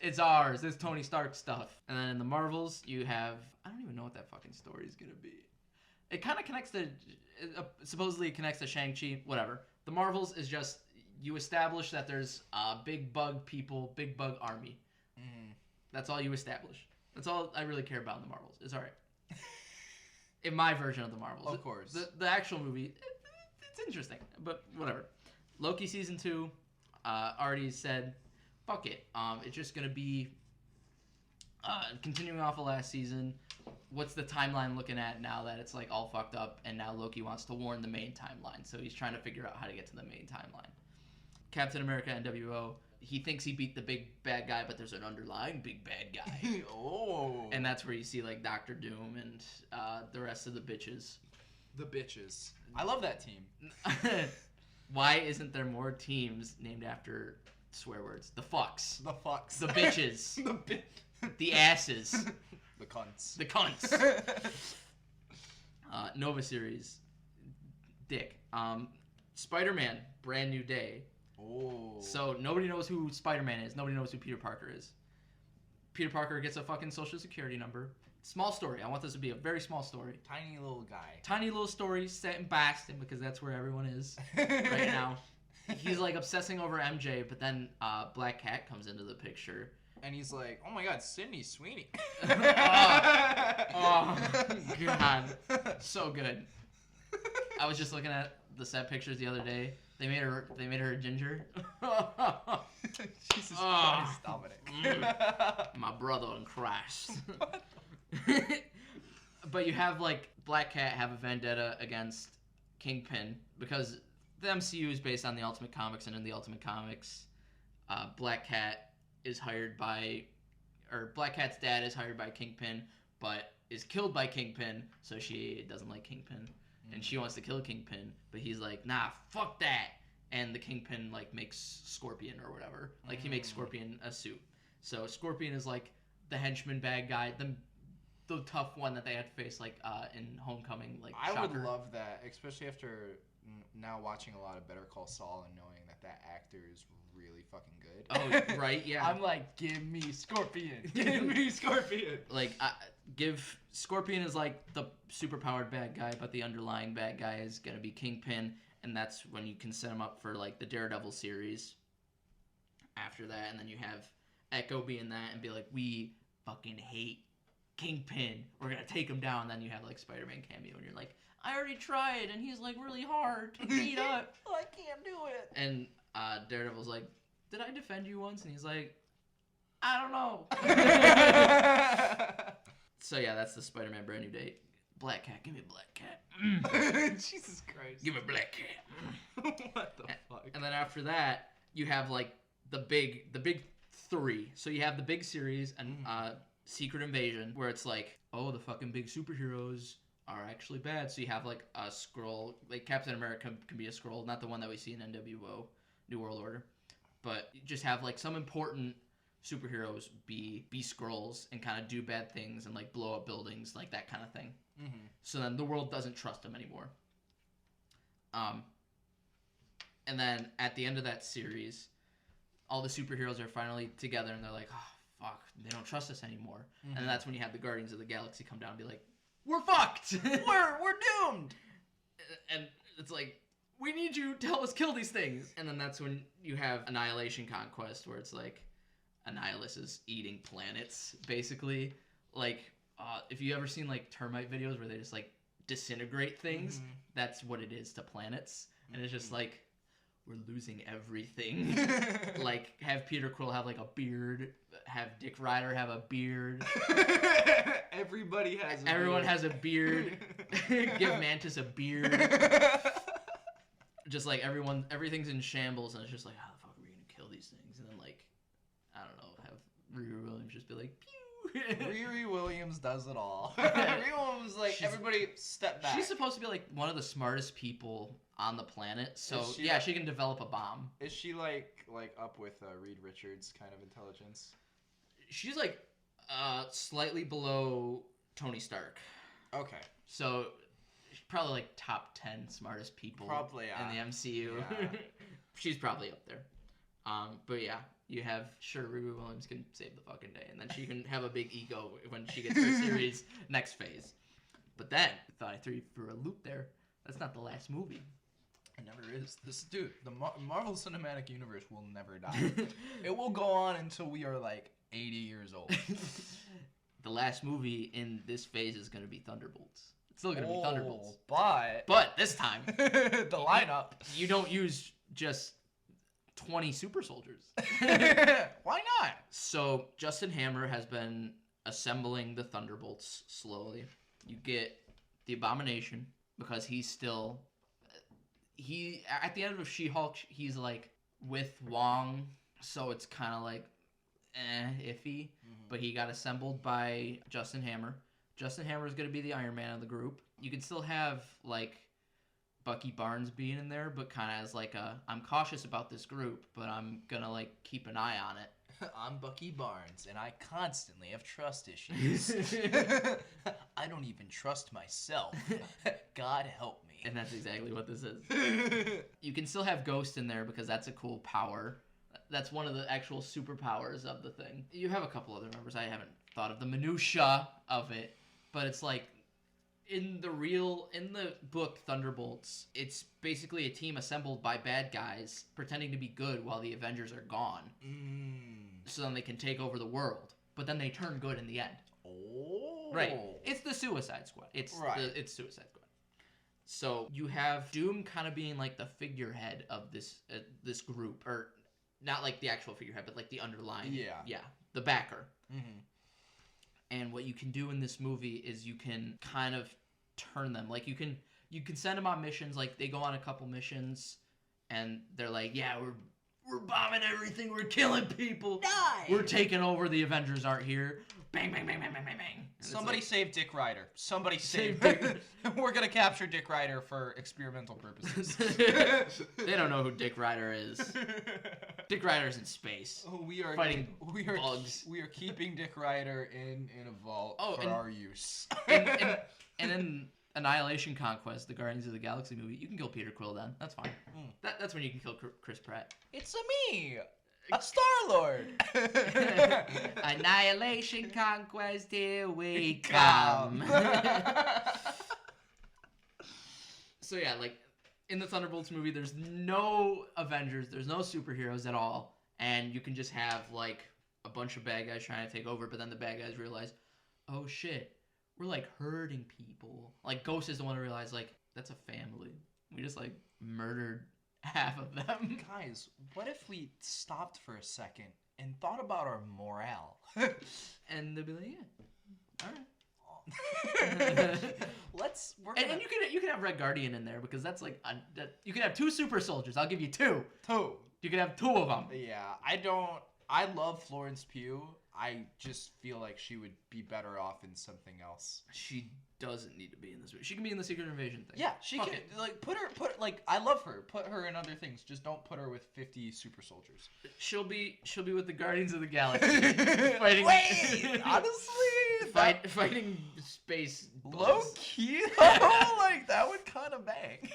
It's ours. It's Tony Stark stuff. And then in the Marvels, you have... I don't even know what that fucking story is going to be. It kind of connects to... supposedly it connects to Shang-Chi. Whatever. The Marvels is just... You establish that there's big bug people, big bug army. That's all you establish. That's all I really care about in the Marvels. It's all right. In my version of the Marvels. Of course. The actual movie, it's interesting. But whatever. Loki Season 2 already said... Fuck it. It's just going to be continuing off of last season. What's the timeline looking at now that it's like all fucked up and now Loki wants to warn the main timeline. So he's trying to figure out how to get to the main timeline. Captain America NWO, he thinks he beat the big bad guy, but there's an underlying big bad guy. Oh. And that's where you see like Doctor Doom and the rest of the bitches. The bitches. I love that team. Why isn't there more teams named after... swear words. The fucks. The fucks. The bitches. The asses. The cunts. The cunts. Nova series. Dick. Spider-Man. Brand new day. Oh. So nobody knows who Spider-Man is. Nobody knows who Peter Parker is. Peter Parker gets a fucking social security number. Small story. I want this to be a very small story. Tiny little guy. Tiny little story set in Boston because that's where everyone is right now. He's like obsessing over MJ, but then Black Cat comes into the picture. And he's like, oh my god, Sydney Sweeney. Oh, God. So good. I was just looking at the set pictures the other day. They made her a ginger. Jesus Christ, Dominic. My brother in Christ. But you have like Black Cat have a vendetta against Kingpin because the MCU is based on the Ultimate Comics, and in the Ultimate Comics, Black Cat is hired by, or Black Cat's dad is hired by Kingpin, but is killed by Kingpin, so she doesn't like Kingpin, and she wants to kill Kingpin, but he's like, nah, fuck that, and the Kingpin, like, makes Scorpion or whatever. Like, he makes Scorpion a suit. So Scorpion is, like, the henchman bad guy, the tough one that they had to face, like, in Homecoming, like, I Shocker. would love that, especially after now watching a lot of Better Call Saul and knowing that actor is really fucking good. Oh, right, yeah. I'm like, give me Scorpion. Give me Scorpion. Like, Scorpion is like the superpowered bad guy, but the underlying bad guy is gonna be Kingpin, and that's when you can set him up for like the Daredevil series. After that, and then you have Echo being that and be like, we fucking hate Kingpin. We're gonna take him down. Then you have like Spider-Man cameo, and you're like, I already tried, and he's like really hard to beat up. I can't do it. And Daredevil's like, did I defend you once? And he's like, I don't know. So yeah, that's the Spider-Man Brand New Day. Black Cat, give me Black Cat. Jesus Christ. Give me Black Cat. What the fuck? And then after that, you have like the big three. So you have the big series and Secret Invasion, where it's like, oh, the fucking big superheroes are actually bad. So you have like a Skrull, like Captain America can be a Skrull, not the one that we see in NWO, New World Order, but you just have like some important superheroes be Skrulls and kind of do bad things and like blow up buildings, like that kind of thing. So then the world doesn't trust them anymore. And And then at the end of that series, all the superheroes are finally together, and they're like, oh, fuck, they don't trust us anymore. Mm-hmm. And that's when you have the Guardians of the Galaxy come down and be like, we're fucked! we're doomed! And it's like, we need you to help us kill these things. And then that's when you have Annihilation Conquest, where it's like, Annihilus is eating planets, basically. Like, if you ever seen, like, termite videos where they just, like, disintegrate things, that's what it is to planets. And it's just like, we're losing everything. Like, have Peter Quill have, like, a beard. Have Dick Ryder have a beard. Everybody has a Everyone beard. has a beard. Give Mantis a beard. Just, like, everything's in shambles, and it's just like, how the fuck are we gonna kill these things? And then, like, I don't know, have Riri Williams just be like, pew! Riri Williams does it all. Riri Williams, like, everybody step back. She's supposed to be, like, one of the smartest people on the planet, so she, yeah, she can develop a bomb. Is she like up with Reed Richards kind of intelligence? She's like slightly below Tony Stark. Okay. So she's probably like top 10 smartest people probably, in the MCU. Yeah. She's probably up there. But yeah, you have Riri Williams can save the fucking day, and then she can have a big ego when she gets her series next phase. But then I thought I threw you for a loop there. That's not the last movie. It never is. The Marvel Cinematic Universe will never die. It will go on until we are like 80 years old. The last movie in this phase is going to be Thunderbolts. It's still going to be Thunderbolts. But this time, the lineup. You don't use just 20 super soldiers. Why not? So Justin Hammer has been assembling the Thunderbolts slowly. You get the Abomination, because he's still... at the end of She-Hulk, he's like with Wong, so it's kind of like iffy. But he got assembled by Justin Hammer. Justin Hammer is going to be the Iron Man of the group. You can still have like Bucky Barnes being in there, but kind of as like I'm cautious about this group, but I'm gonna like keep an eye on it. I'm Bucky Barnes, and I constantly have trust issues. I don't even trust myself. God help me. And that's exactly what this is. You can still have Ghost in there because that's a cool power. That's one of the actual superpowers of the thing. You have a couple other members. I haven't thought of the minutia of it, but it's like in the book Thunderbolts, it's basically a team assembled by bad guys pretending to be good while the Avengers are gone. So then they can take over the world. But then they turn good in the end. Oh. Right. It's the Suicide Squad. It's Suicide Squad. So you have Doom kind of being like the figurehead of this group, or not like the actual figurehead, but like the underlying. Yeah. The backer. Mm-hmm. And what you can do in this movie is you can kind of turn them. Like you can send them on missions. Like they go on a couple missions, and they're like, yeah, we're bombing everything. We're killing people. Die. We're taking over. The Avengers aren't here. Bang, bang, bang, bang, bang, bang, bang. Somebody save Dick Ryder. Somebody save Dick. We're going to capture Dick Ryder for experimental purposes. They don't know who Dick Ryder is. Dick Ryder's in space. We are fighting bugs. We are keeping Dick Ryder in a vault for our use. and in Annihilation Conquest, the Guardians of the Galaxy movie, you can kill Peter Quill then. That's fine. That's when you can kill Chris Pratt. It's me, a Star-Lord. Annihilation Conquest, here we come. So yeah, like in the Thunderbolts movie, there's no Avengers, there's no superheroes at all, and you can just have like a bunch of bad guys trying to take over, but then the bad guys realize, oh shit, we're like hurting people. Like Ghost is the one to realize like that's a family. We just like murdered half of them. Guys, what if we stopped for a second and thought about our morale? And they'll be like, yeah, all right. And you can have Red Guardian in there because that's like you can have 2 super soldiers. I'll give you 2. You can have 2 of them. Yeah, I love Florence Pugh. I just feel like she would be better off in something else. She doesn't need to be in this movie. She can be in the Secret Invasion thing. Yeah, she can. Like put I love her. Put her in other things. Just don't put her with 50 super soldiers. She'll be with the Guardians of the Galaxy fighting. Wait, honestly, fighting space low key. Like that would kind of bang.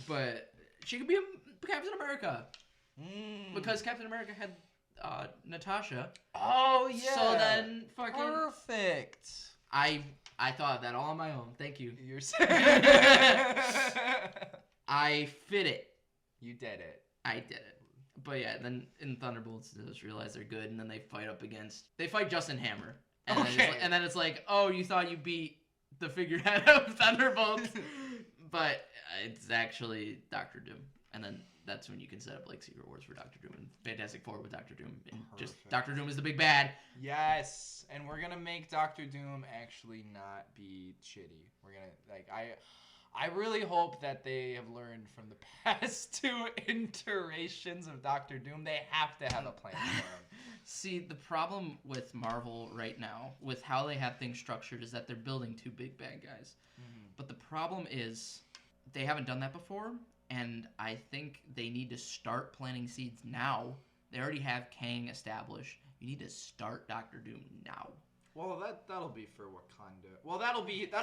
But she could be Captain America. Because Captain America had Natasha. Oh yeah. So then fucking perfect. I thought of that all on my own. Thank you. You're I fit it. You did it. I did it. But yeah, then in Thunderbolts, they just realize they're good, and then they fight Justin Hammer. And then it's like, oh, you thought you beat the figurehead of Thunderbolts, but it's actually Doctor Doom. And then that's when you can set up like Secret Wars for Doctor Doom and Fantastic Four with Doctor Doom, and just Doctor Doom is the big bad. Yes, and we're gonna make Doctor Doom actually not be shitty. We're gonna I really hope that they have learned from the past 2 iterations of Doctor Doom. They have to have a plan for him. See, the problem with Marvel right now, with how they have things structured, is that they're building 2 big bad guys. Mm-hmm. But the problem is they haven't done that before, and I think they need to start planting seeds now. They already have Kang established. You need to start Doctor Doom now. Well, that'll be for Wakanda. Well,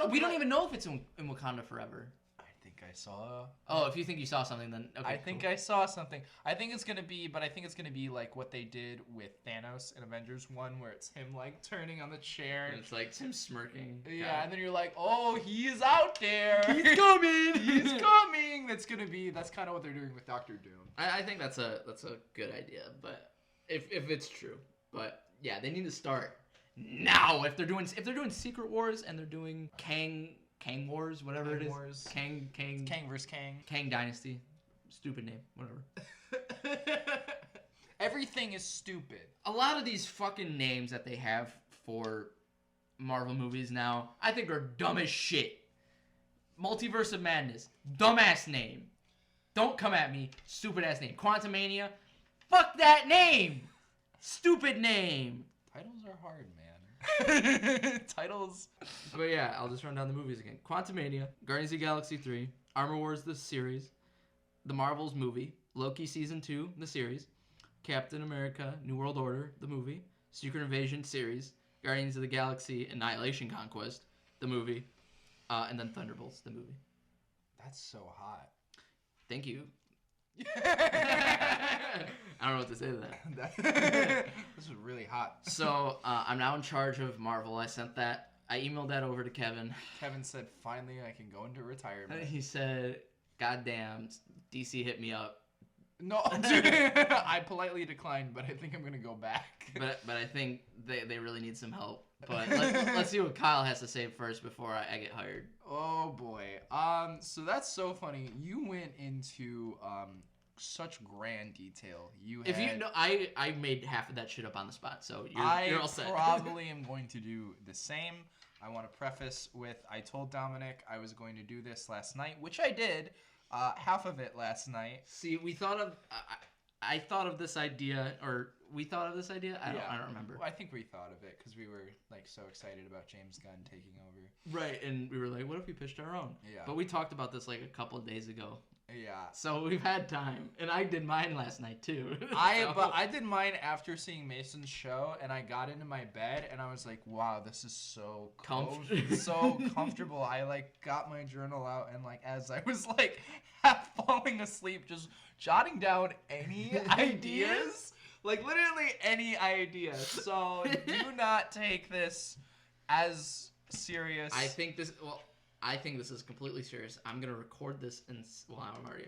We don't even know if it's in Wakanda forever. I think I saw. Oh, if you think you saw something, then okay. I think I saw something. I think it's gonna be like what they did with Thanos in Avengers 1, where it's him like turning on the chair. And it's like him smirking. Yeah, and then you're like, oh, he's out there. He's coming. He's coming. That's kind of what they're doing with Doctor Doom. I think that's a good idea, but if it's true, but yeah, they need to start now. If they're doing Secret Wars and they're doing Kang Wars, whatever Kang it is. Wars. Kang vs. Kang. Kang Dynasty. Stupid name. Whatever. Everything is stupid. A lot of these fucking names that they have for Marvel movies now, I think are dumb as shit. Multiverse of Madness. Dumbass name. Don't come at me. Stupid ass name. Quantumania. Fuck that name. Stupid name. Titles are hard, man. Titles. But yeah, I'll just run down the movies again. Quantumania, Guardians of the Galaxy 3, Armor Wars the series, The Marvels movie, Loki Season 2, the series, Captain America, New World Order, the movie, Secret Invasion series, Guardians of the Galaxy, Annihilation Conquest, the movie, and then Thunderbolts, the movie. That's so hot. Thank you. I don't know what to say to that. This is really hot. So I'm now in charge of Marvel. I emailed that over to Kevin. Kevin said, finally I can go into retirement. He said, goddamn, DC hit me up. No, dude, I politely declined, but I think I'm going to go back. But I think they really need some help. But let's see what Kyle has to say first before I get hired. Oh, boy. So that's so funny. You went into such grand detail. I made half of that shit up on the spot, so you're all set. I probably am going to do the same. I want to preface with, I told Dominic I was going to do this last night, which I did. Half of it last night. See, I thought of this idea, or we thought of this idea. I don't remember. Well, I think we thought of it because we were like so excited about James Gunn taking over. Right, and we were like, what if we pitched our own? Yeah. But we talked about this like a couple of days ago. Yeah. So we've had time, and I did mine last night too. But I did mine after seeing Mason's show, and I got into my bed, and I was like, wow, this is so comfortable. So comfortable. I like got my journal out, and like as I was like half falling asleep, just jotting down any ideas, like literally any ideas. So do not take this as serious. I think this is completely serious. I'm gonna record this, and I'm already.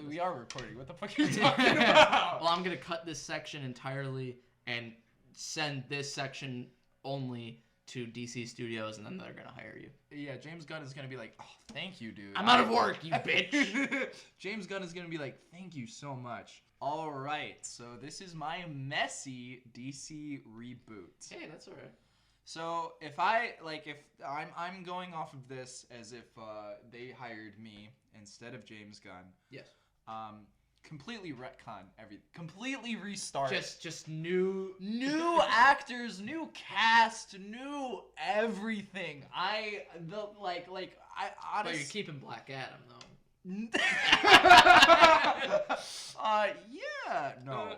We are recording. What the fuck are you talking about? Well, I'm gonna cut this section entirely and send this section only to DC Studios, and then they're gonna hire you. Yeah, James Gunn is gonna be like, "Oh, thank you, dude. I'm out of work, you bitch." James Gunn is gonna be like, "Thank you so much." All right, so this is my messy DC reboot. Hey, that's all right. So if I'm going off of this as if they hired me instead of James Gunn. Yes. Completely retcon everything. Completely restart. Just new actors, new cast, new everything. I honestly. But you're keeping Black Adam though. Yeah, no.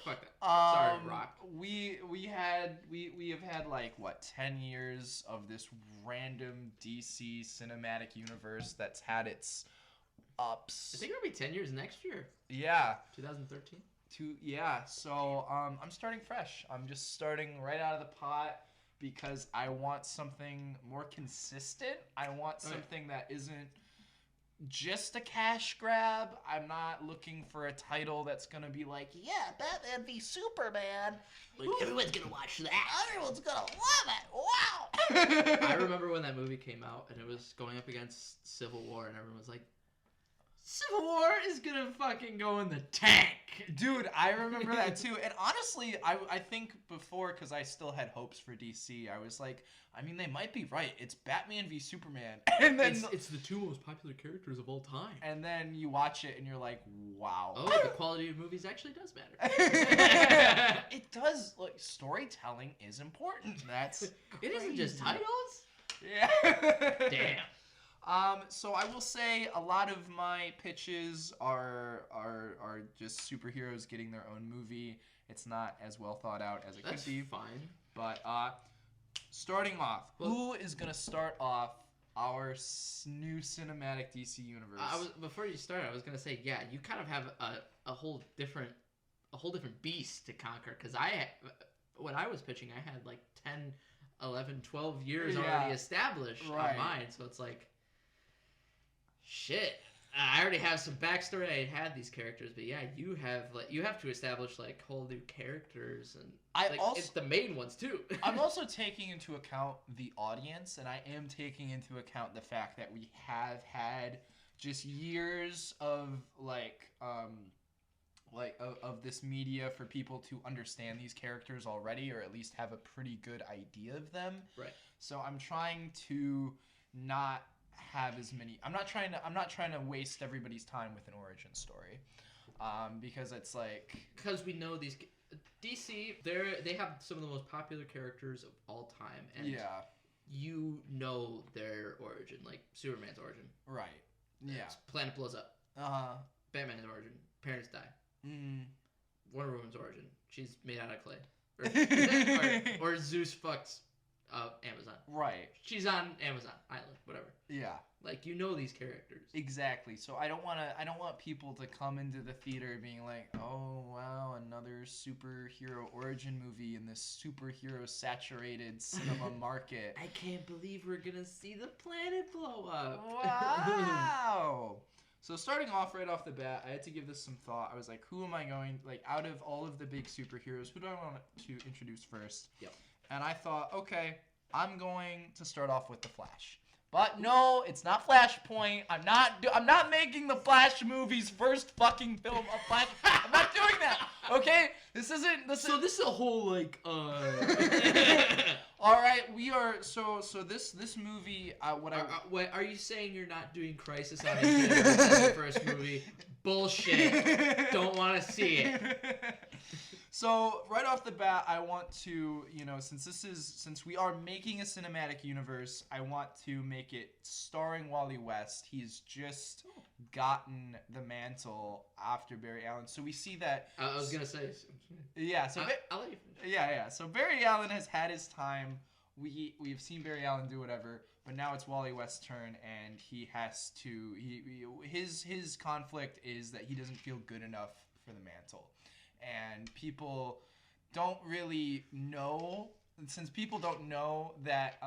Fuck that. Sorry, Rock. We have had like 10 years of this random DC cinematic universe that's had its ups. I think it'll be 10 years next year. Yeah. 2013. So I'm starting fresh. I'm just starting right out of the pot because I want something more consistent. I want something that isn't just a cash grab. I'm not looking for a title that's gonna be like, yeah, Batman v Superman. Everyone's gonna watch that. Everyone's gonna love it. Wow. I remember when that movie came out and it was going up against Civil War, and everyone was like, Civil War is gonna fucking go in the tank. Dude, I remember that too. And honestly, I think before, because I still had hopes for DC, I was like, I mean, they might be right. It's Batman v Superman. And then It's the two most popular characters of all time. And then you watch it and you're like, wow. Oh, the quality of movies actually does matter. It does. Like, storytelling is important. That's It isn't just crazy. titles? Yeah. Damn. So I will say a lot of my pitches are just superheroes getting their own movie. It's not as well thought out as it That's could be. fine. But starting off, who is gonna start off our new cinematic DC universe? Before you start, I was gonna say, yeah, you kind of have a whole different beast to conquer. Because when I was pitching, I had like 10, 11, 12 years already established on mine. So it's like, shit. I already have some backstory. I had these characters, but yeah, you have to establish like whole new characters, and it's the main ones too. I'm also taking into account the audience, and I am taking into account the fact that we have had just years of of this media for people to understand these characters already, or at least have a pretty good idea of them. Right. So I'm trying to not have as many. I'm not trying to waste everybody's time with an origin story, because it's like, because we know these DC, they have some of the most popular characters of all time, and you know their origin, like Superman's origin. Right. Yeah. Planet blows up. Batman's origin. Parents die. Wonder Woman's origin. She's made out of clay. Or Zeus fucks Amazon. Right. She's on Amazon Island, whatever. Yeah. Like, you know these characters. Exactly. So I don't want people to come into the theater being like, "Oh, wow, another superhero origin movie in this superhero saturated cinema market." I can't believe we're going to see the planet blow up. Wow. So starting off right off the bat, I had to give this some thought. I was like, who am I going, like, out of all of the big superheroes, who do I want to introduce first? Yep. And I thought, okay, I'm going to start off with The Flash. But no, it's not Flashpoint. I'm not making the Flash movie's first fucking film of Flash. I'm not doing that. Okay? This is a whole like all right, we are so this movie wait, are you saying you're not doing Crisis on Infinite Earths as the first movie? Bullshit. Don't want to see it. So right off the bat, I want to, since we are making a cinematic universe, I want to make it starring Wally West. He's just gotten the mantle after Barry Allen. So we see that. I was gonna say. Yeah. So I'll let you finish. Yeah. So Barry Allen has had his time. We've seen Barry Allen do whatever, but now it's Wally West's turn, and he has to. His conflict is that he doesn't feel good enough for the mantle. And people don't really know, since people don't know that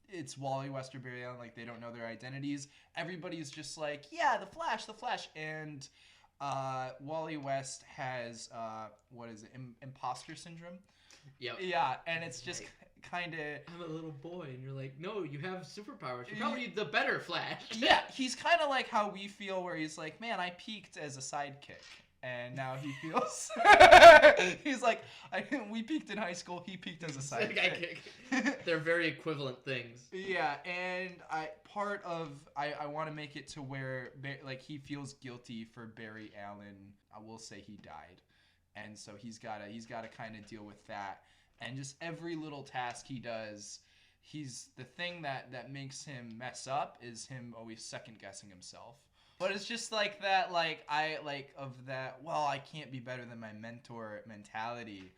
it's Wally West or Barry Allen, like they don't know their identities, everybody's just like, yeah, the Flash. And Wally West has, imposter syndrome? Yep. Yeah, and it's just kind of... I'm a little boy, and you're like, no, you have superpowers. You're probably the better Flash. Yeah, he's kind of like how we feel, where he's like, man, I peaked as a sidekick. And now he feels he's like, we peaked in high school. He peaked as a sidekick. They're very equivalent things. Yeah, and I want to make it to where he feels guilty for Barry Allen. I will say he died, and so he's got to kind of deal with that. And just every little task he does, the thing that makes him mess up is him always second guessing himself. But it's just like that, I can't be better than my mentor mentality.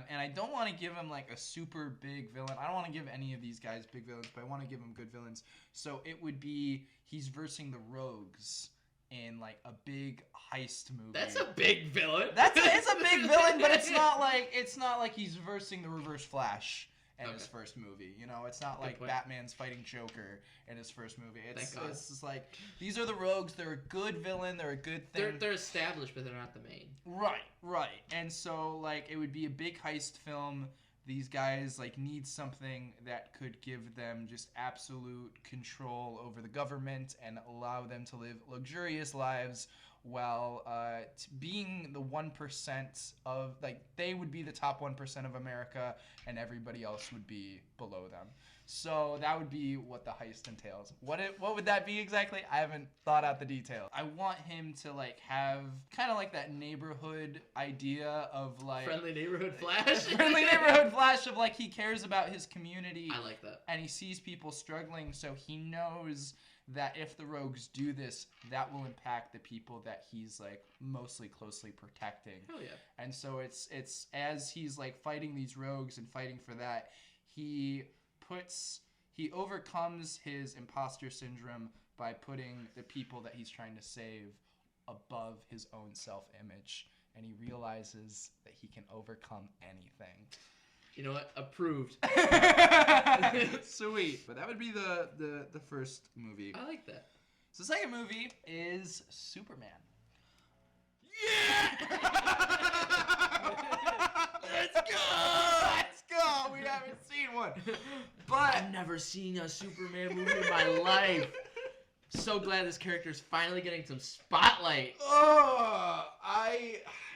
And I don't want to give him like a super big villain. I don't want to give any of these guys big villains, but I want to give him good villains. So it would be he's versing the Rogues in like a big heist movie. That's a big villain. It's a big villain, but it's not like he's versing the Reverse Flash in his first movie. You know, it's not like Batman's fighting Joker in his first movie. It's just like these are the Rogues. They're a good villain. They're a good thing. They're established, but they're not the main. Right. And so like it would be a big heist film. These guys like need something that could give them just absolute control over the government and allow them to live luxurious lives while being the 1% of, like, they would be the top 1% of America and everybody else would be below them. So that would be what the heist entails. What would that be exactly? I haven't thought out the details. I want him to like have kind of like that neighborhood idea of like friendly neighborhood Flash. Friendly neighborhood Flash of like he cares about his community. I like that. And he sees people struggling, so he knows that if the Rogues do this, that will impact the people that he's like mostly closely protecting. Hell yeah. And so it's as he's like fighting these Rogues and fighting for that, he overcomes his imposter syndrome by putting the people that he's trying to save above his own self-image, and he realizes that he can overcome anything. You know what? Approved. Sweet. But that would be the first movie. I like that. So the second movie is Superman. Yeah! Let's go! We haven't seen one. But I've never seen a Superman movie in my life. So glad this character is finally getting some spotlight.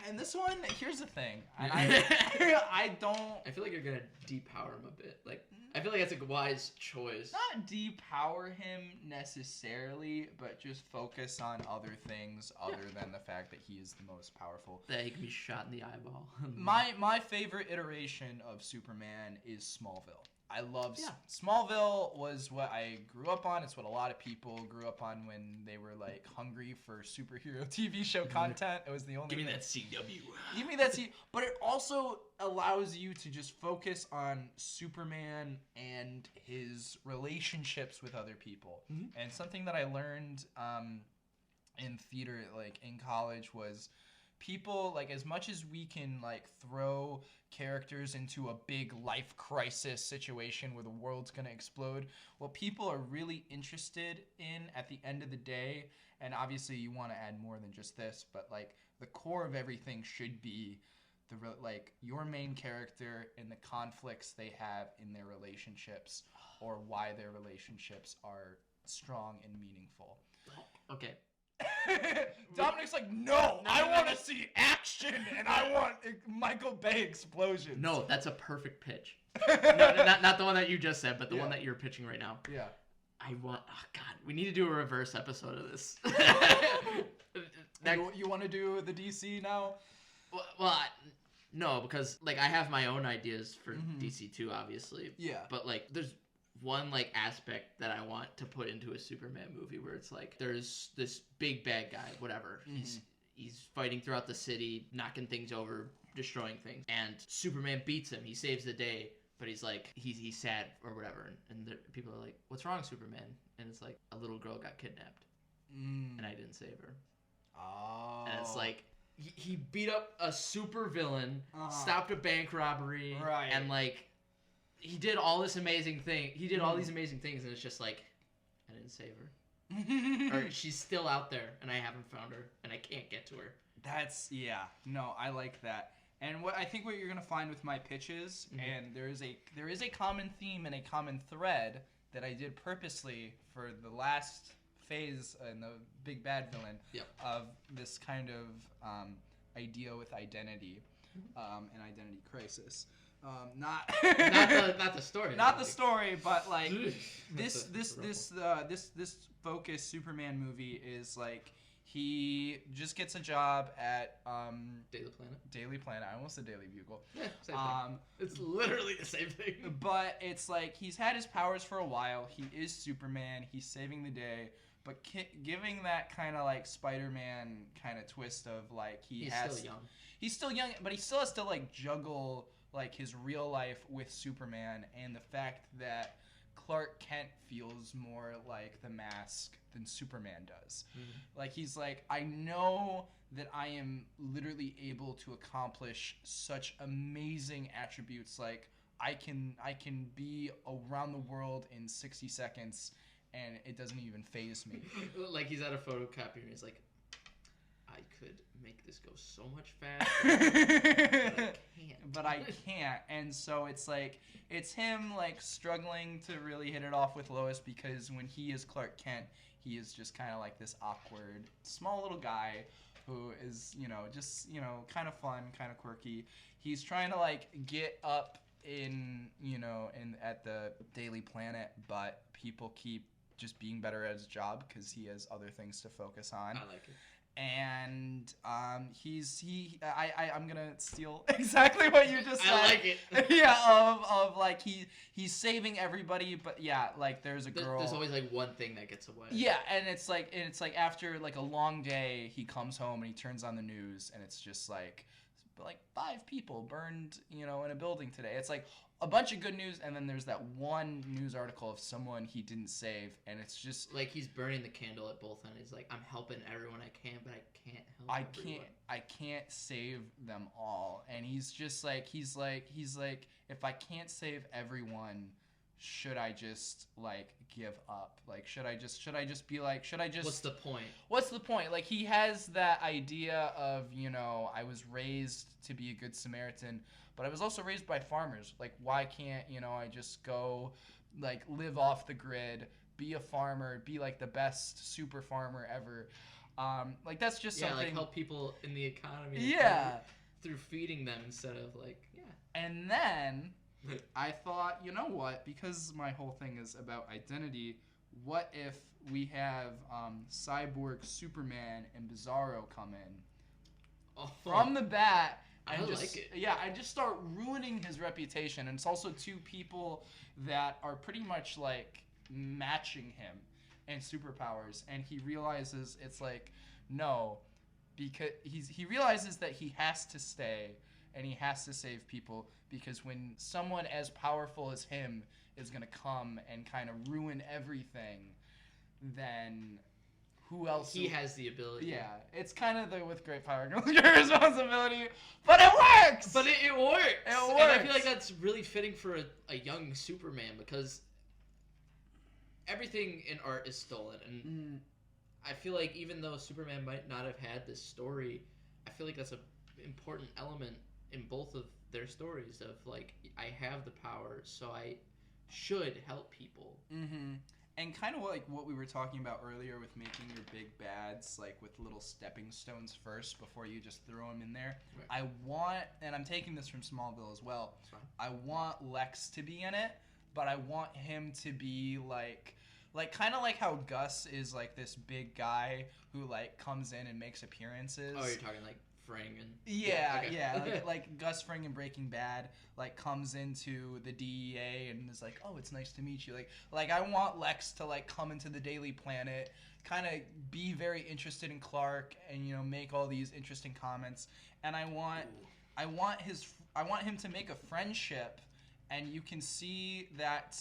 And this one, here's the thing. I don't... I feel like you're going to depower him a bit. Like, I feel like that's a wise choice. Not depower him necessarily, but just focus on other things other than the fact that he is the most powerful. That he can be shot in the eyeball. My favorite iteration of Superman is Smallville. I love Smallville was what I grew up on. It's what a lot of people grew up on when they were like hungry for superhero TV show content. It was the only Give me that CW. Give me that CW. But it also allows you to just focus on Superman and his relationships with other people. Mm-hmm. And something that I learned in theater, like in college, was people, like, as much as we can like throw characters into a big life crisis situation where the world's gonna explode, what people are really interested in at the end of the day, and obviously you want to add more than just this, but like the core of everything should be like your main character and the conflicts they have in their relationships, or why their relationships are strong and meaningful. Okay. Dominic's like, no, I want to see action and I want Michael Bay explosions. No, that's a perfect pitch. No, not the one that you just said, but the one that you're pitching right now. Yeah. Oh God, we need to do a reverse episode of this. You want to do the DC now? Well, no, because like I have my own ideas for DC too, obviously. Yeah. But like, there's one like aspect that I want to put into a Superman movie where it's like there's this big bad guy, whatever. Mm-hmm. He's fighting throughout the city, knocking things over, destroying things, and Superman beats him. He saves the day, but he's like he's sad or whatever, and people are like, "What's wrong, Superman?" And it's like a little girl got kidnapped, and I didn't save her. Oh. And it's like he beat up a super villain, stopped a bank robbery, right, and like. He did all this amazing thing. He did all these amazing things, and it's just like, I didn't save her. Or she's still out there, and I haven't found her, and I can't get to her. No, I like that. And what you're gonna find with my pitches, and there is a common theme and a common thread that I did purposely for the last phase in the big bad villain of this kind of idea with identity, and identity crisis. Not the story. Not the story, but like this focused Superman movie is like he just gets a job at Daily Planet. I almost said Daily Bugle. Yeah, same thing. It's literally the same thing. But it's like he's had his powers for a while. He is Superman. He's saving the day. but giving that kind of like Spider-Man kind of twist of like he's still young, but he still has to like juggle like his real life with Superman, and the fact that Clark Kent feels more like the Mask than Superman does. Like he's like, I know that I am literally able to accomplish such amazing attributes, like I can be around the world in 60 seconds and it doesn't even faze me. Like he's at a photocopier and he's like, I could make this go so much faster, but I can't. And so it's like, it's him like struggling to really hit it off with Lois, because when he is Clark Kent, he is just kind of like this awkward, small little guy who is, just, kind of fun, kind of quirky. He's trying to like get up in at the Daily Planet, but people keep just being better at his job because he has other things to focus on. I like it. And I'm gonna steal exactly what you just said. I like it. Yeah, of like he's saving everybody, but yeah, like there's a girl. There's always like one thing that gets away. Yeah, and it's like after like a long day, he comes home and he turns on the news, and it's just like 5 people burned, in a building today. It's like a bunch of good news, and then there's that one news article of someone he didn't save, and it's just like he's burning the candle at both ends. He's like, I'm helping everyone I can, but I can't help everyone. I can't save them all. And he's just like, he's like, if I can't save everyone, should I just like give up? Like, should I just be like, what's the point? What's the point? Like, he has that idea of, I was raised to be a good Samaritan, but I was also raised by farmers. Like, why can't, I just go like live off the grid, be a farmer, be like the best super farmer ever. Like that's just something. Like help people in the economy. Yeah. Through feeding them instead of like, And then I thought, you know what? Because my whole thing is about identity, what if we have Cyborg, Superman, and Bizarro come in from the bat? I like it. Yeah, I just start ruining his reputation. And it's also 2 people that are pretty much like matching him in superpowers. And he realizes it's like, no, because he realizes that he has to stay and he has to save people, because when someone as powerful as him is going to come and kind of ruin everything, then who else? He has the ability. Yeah, it's kind of with great power comes great responsibility, but it works! But it works! It works! And I feel like that's really fitting for a young Superman, because everything in art is stolen. And I feel like even though Superman might not have had this story, I feel like that's an important element in both of their stories of like, I have the power, so I should help people. And kind of like what we were talking about earlier with making your big bads like with little stepping stones first before you just throw them in there. Right. I want, and I'm taking this from Smallville as well, I want Lex to be in it, but I want him to be like kind of like how Gus is like this big guy who like comes in and makes appearances. Oh, you're talking like Fring and like Gus Fring in Breaking Bad like comes into the DEA and is like, oh, it's nice to meet you. Like I want Lex to like come into the Daily Planet, kind of be very interested in Clark and make all these interesting comments. And I want him to make a friendship, and you can see that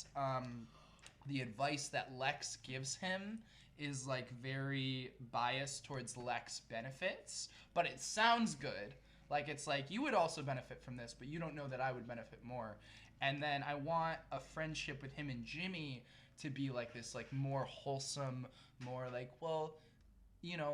the advice that Lex gives him is like very biased towards Lex benefits, but it sounds good. Like it's like, you would also benefit from this, but you don't know that I would benefit more. And then I want a friendship with him and Jimmy to be like this, like more wholesome, more like, well,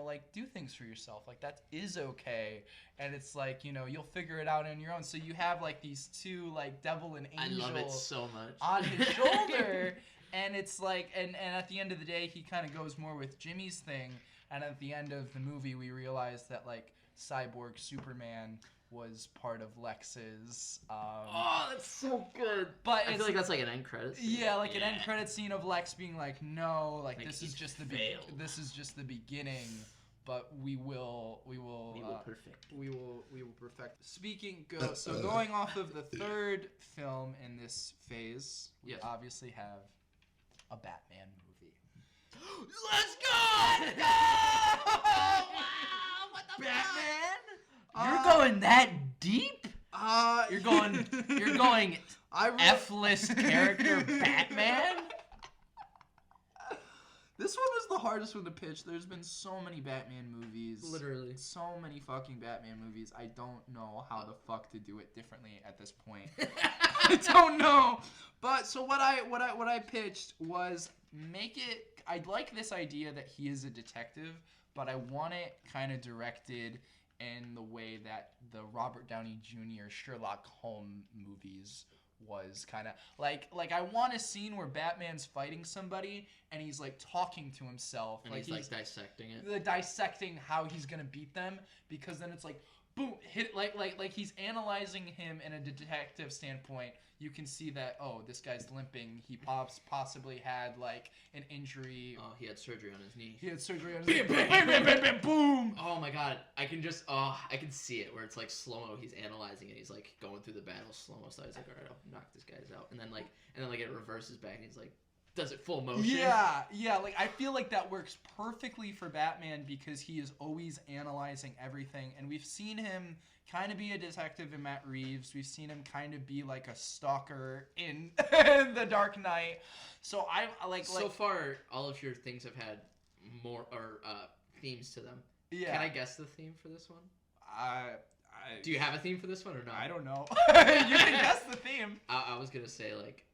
like do things for yourself. Like that is okay. And it's like, you'll figure it out on your own. So you have like these 2 like devil and angel I love it so much. on his shoulder. And it's like, and at the end of the day, he kind of goes more with Jimmy's thing. And at the end of the movie, we realize that like Cyborg Superman was part of Lex's. Oh, that's so good. But I feel like that's like an end credit scene. Yeah, like an end credit scene of Lex being like, no, like this is just the beginning. But we will perfect. We will perfect. So going off of the 3rd film in this phase, we obviously have a Batman movie. Let's go! Wow, what the Batman? fuck? You're going that deep? You're going I F-list character Batman? This one was the hardest one to pitch. There's been so many Batman movies. Literally. So many fucking Batman movies. I don't know how the fuck to do it differently at this point. I don't know. But so what I pitched was make it. I like this idea that he is a detective, but I want it kind of directed in the way that the Robert Downey Jr. Sherlock Holmes movies was kind of like I want a scene where Batman's fighting somebody and he's like talking to himself, And like he's like dissecting it. dissecting how he's gonna beat them, because then it's like boom, hit like he's analyzing him in a detective standpoint. You can see that, oh, this guy's limping. He possibly had like an injury. Oh, he had surgery on his knee. He had surgery on his knee. Bam, bam, bam, bam, boom. Oh my god, I can see it where it's like slow-mo, he's analyzing it, he's like going through the battle slow-mo, so he's like, alright, I'll knock this guy's out. And then it reverses back and he's like, does it full motion. Yeah, like I feel like that works perfectly for Batman because he is always analyzing everything, and we've seen him kind of be a detective in Matt Reeves. We've seen him kind of be like a stalker in The Dark Knight. So I like so far, all of your things have had more themes to them. Yeah. Can I guess the theme for this one? Do you have a theme for this one or not? I don't know. You can guess the theme. I was gonna say like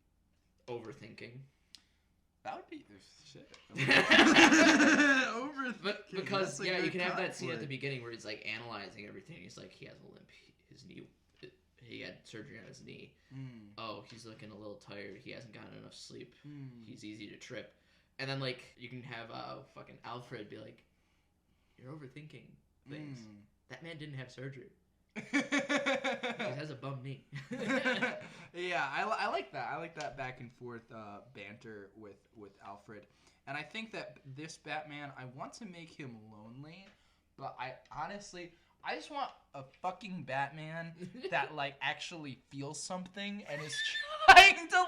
overthinking. That would be shit. But because you can have that scene at the beginning where he's like analyzing everything. He's like, he has a limp. His knee. He had surgery on his knee. Oh, he's looking a little tired. He hasn't gotten enough sleep. He's easy to trip. And then like you can have fucking Alfred be like, you're overthinking things. That man didn't have surgery. He has a bum knee. Yeah, I like that. I like that back and forth banter with Alfred. And I think that this Batman, I want to make him lonely, but I just want a fucking Batman that like actually feels something and is trying to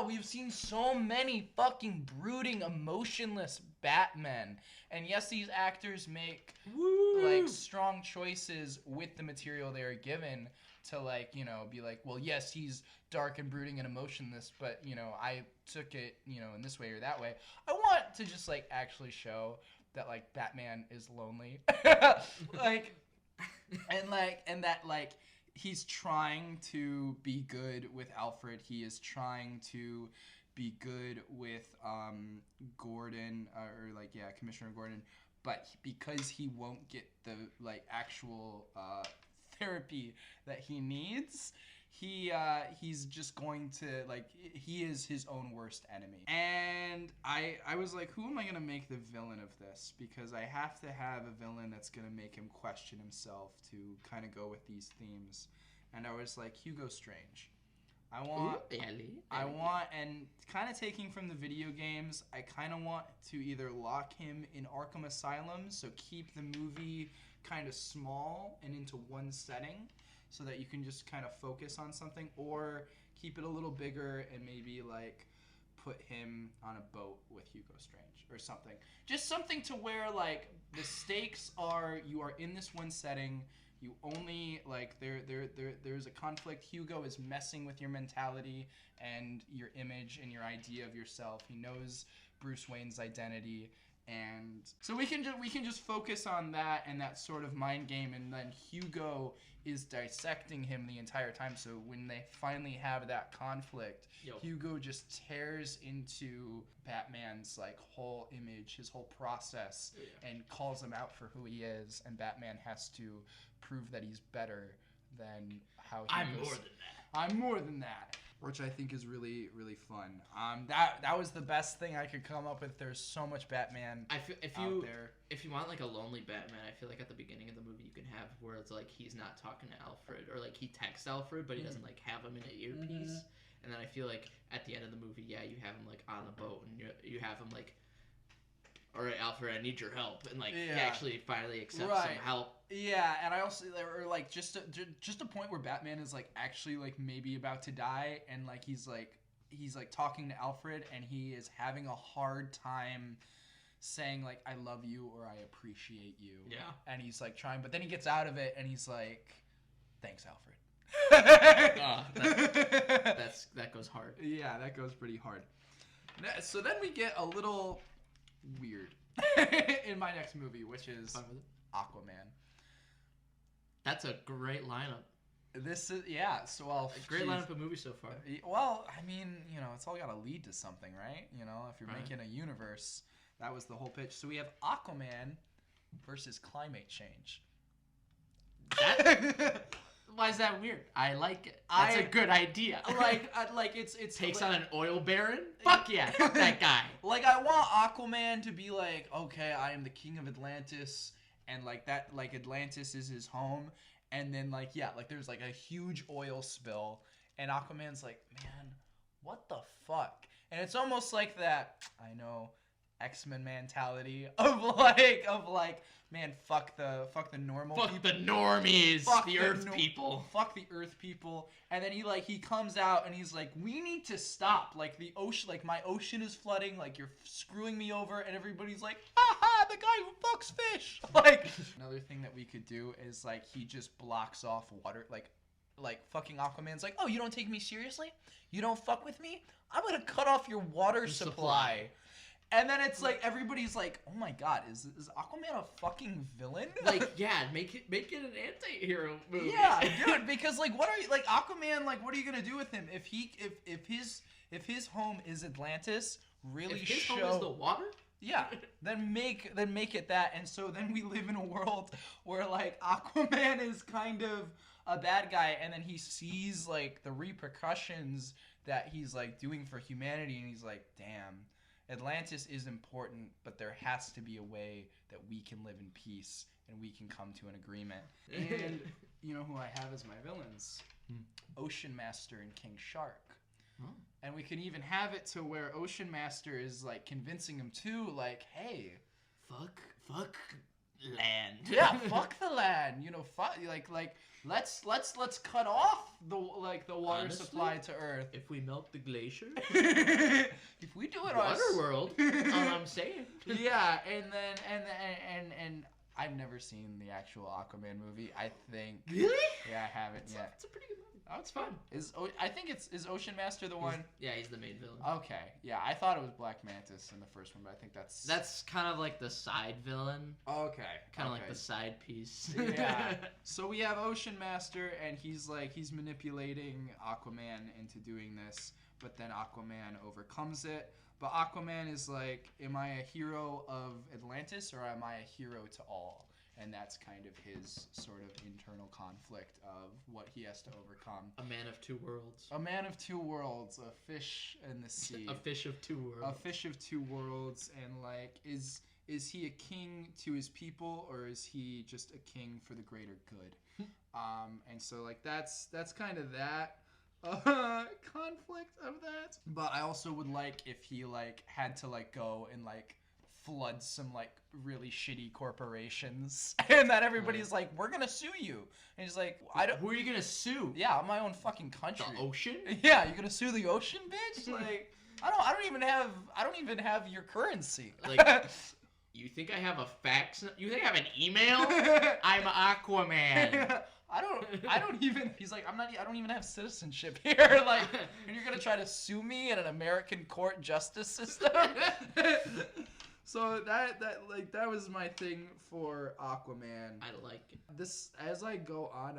we've seen so many fucking brooding, emotionless Batmen. And yes, these actors make like strong choices with the material they are given to like, you know, be like, well, yes, he's dark and brooding and emotionless, but you know, I took it, you know, in this way or that way. I want to just like actually show that like Batman is lonely. and that like he's trying to be good with Alfred. He is trying to be good with Gordon Commissioner Gordon, but because he won't get the like actual therapy that he needs, he's just going to like he is his own worst enemy. And I was like, who am I gonna make the villain of this? Because I have to have a villain that's gonna make him question himself to kind of go with these themes. And I was like, Hugo Strange. I want, and kind of taking from the video games, I kind of want to either lock him in Arkham Asylum, so keep the movie kind of small and into one setting, so that you can just kind of focus on something, or keep it a little bigger and maybe like put him on a boat with Hugo Strange or something. Just something to where like the stakes are, you are in this one setting. You only like there's a conflict. Hugo is messing with your mentality and your image and your idea of yourself. He knows Bruce Wayne's identity, and so we can just focus on that and that sort of mind game. And then Hugo is dissecting him the entire time. So when they finally have that conflict, Hugo just tears into Batman's like whole image, his whole process, and calls him out for who he is. And Batman has to prove that he's better than how he I'm was. more than that. I'm more than that. Which I think is really, really fun. That was the best thing I could come up with. There's so much Batman out there. If you want like a lonely Batman, I feel like at the beginning of the movie you can have where it's like he's not talking to Alfred, or like he texts Alfred but he doesn't like have him in an earpiece. And then I feel like at the end of the movie, you have him like on the boat, and you have him like, all right, Alfred, I need your help, and like he actually finally accepts some help. Yeah, and I also or like just a point where Batman is like actually like maybe about to die, and like he's like he's like talking to Alfred, and he is having a hard time saying like I love you or I appreciate you. Yeah. And he's like trying, but then he gets out of it and he's like, thanks, Alfred. That goes hard. Yeah, that goes pretty hard. So then we get a little weird in my next movie, which is Aquaman. That's a great lineup. This is Great lineup of movies so far. Well, I mean, it's all got to lead to something, right? If you're making a universe, that was the whole pitch. So we have Aquaman versus climate change. Why is that weird? I like it. That's a good idea. It's takes on an oil baron. Fuck yeah, fuck that guy. Like, I want Aquaman to be like, okay, I am the king of Atlantis, and like that, like Atlantis is his home, and then like there's like a huge oil spill, and Aquaman's like, man, what the fuck? And it's almost like that. I know. X-Men mentality of like, man, fuck the normal people. Fuck the normies. Fuck the Earth people. Fuck the Earth people. And then he comes out and he's like, we need to stop. Like the ocean, like my ocean is flooding. Like you're screwing me over. And everybody's like, ha, the guy who fucks fish. Like another thing that we could do is like he just blocks off water. Like fucking Aquaman's like, oh, you don't take me seriously? You don't fuck with me? I'm gonna cut off your water supply. And then it's like everybody's like, "Oh my god, is Aquaman a fucking villain?" Like, yeah, make it an anti-hero movie. Yeah, dude, because like, what are you like Aquaman? Like, what are you gonna do with him if his home is Atlantis? Really, if his home is the water. Yeah, then make it that, and so then we live in a world where like Aquaman is kind of a bad guy, and then he sees like the repercussions that he's like doing for humanity, and he's like, damn. Atlantis is important, but there has to be a way that we can live in peace and we can come to an agreement. And you know who I have as my villains? Ocean Master and King Shark. Oh. And we can even have it to where Ocean Master is like convincing him too, like, hey, fuck land. Yeah, fuck the land. Fuck let's cut off the water Honestly, supply to Earth. If we melt the glacier, if we do it, Waterworld. All I'm saying. Yeah, and I've never seen the actual Aquaman movie. I think. Really? Yeah, I haven't yet. It's a pretty good movie. Oh, it's fun. Is Ocean Master the one? Yeah, he's the main villain. Okay. Yeah, I thought it was Black Mantis in the first one, but I think that's kind of like the side villain. Okay. Kind of like the side piece. Yeah. So we have Ocean Master, and he's manipulating Aquaman into doing this, but then Aquaman overcomes it. But Aquaman is like, am I a hero of Atlantis or am I a hero to all? And that's kind of his sort of internal conflict of what he has to overcome. A man of two worlds. A man of two worlds, a fish in the sea. A fish of two worlds. A fish of two worlds, and like, is he a king to his people or is he just a king for the greater good? And so like that's kind of that conflict of that. But I also would like if he like had to like go and like flood some like really shitty corporations and that everybody's like, we're gonna sue you, and he's like, who are you gonna sue? Yeah, my own fucking country. The ocean? Yeah, you're gonna sue the ocean, bitch? Like, I don't even have your currency. Like, you think I have a fax? You think I have an email? I'm Aquaman. I don't even. He's like, I don't even have citizenship here. Like, and you're gonna try to sue me in an American court justice system? So that was my thing for Aquaman. I like it. This, as I go on,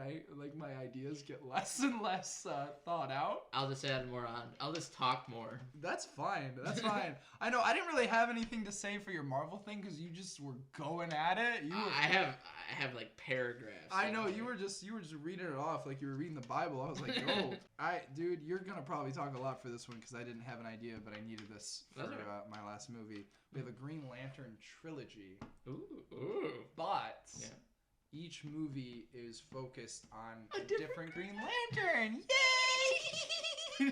my ideas get less and less thought out. I'll just add more on. I'll just talk more. That's fine. I know I didn't really have anything to say for your Marvel thing because you just were going at it. I have like paragraphs. I know you were just reading it off like you were reading the Bible. I was like, yo, dude, you're gonna probably talk a lot for this one because I didn't have an idea, but I needed this for my last movie. We have a Green Lantern trilogy. Ooh. But yeah. Each movie is focused on a different Green Lantern. Yay!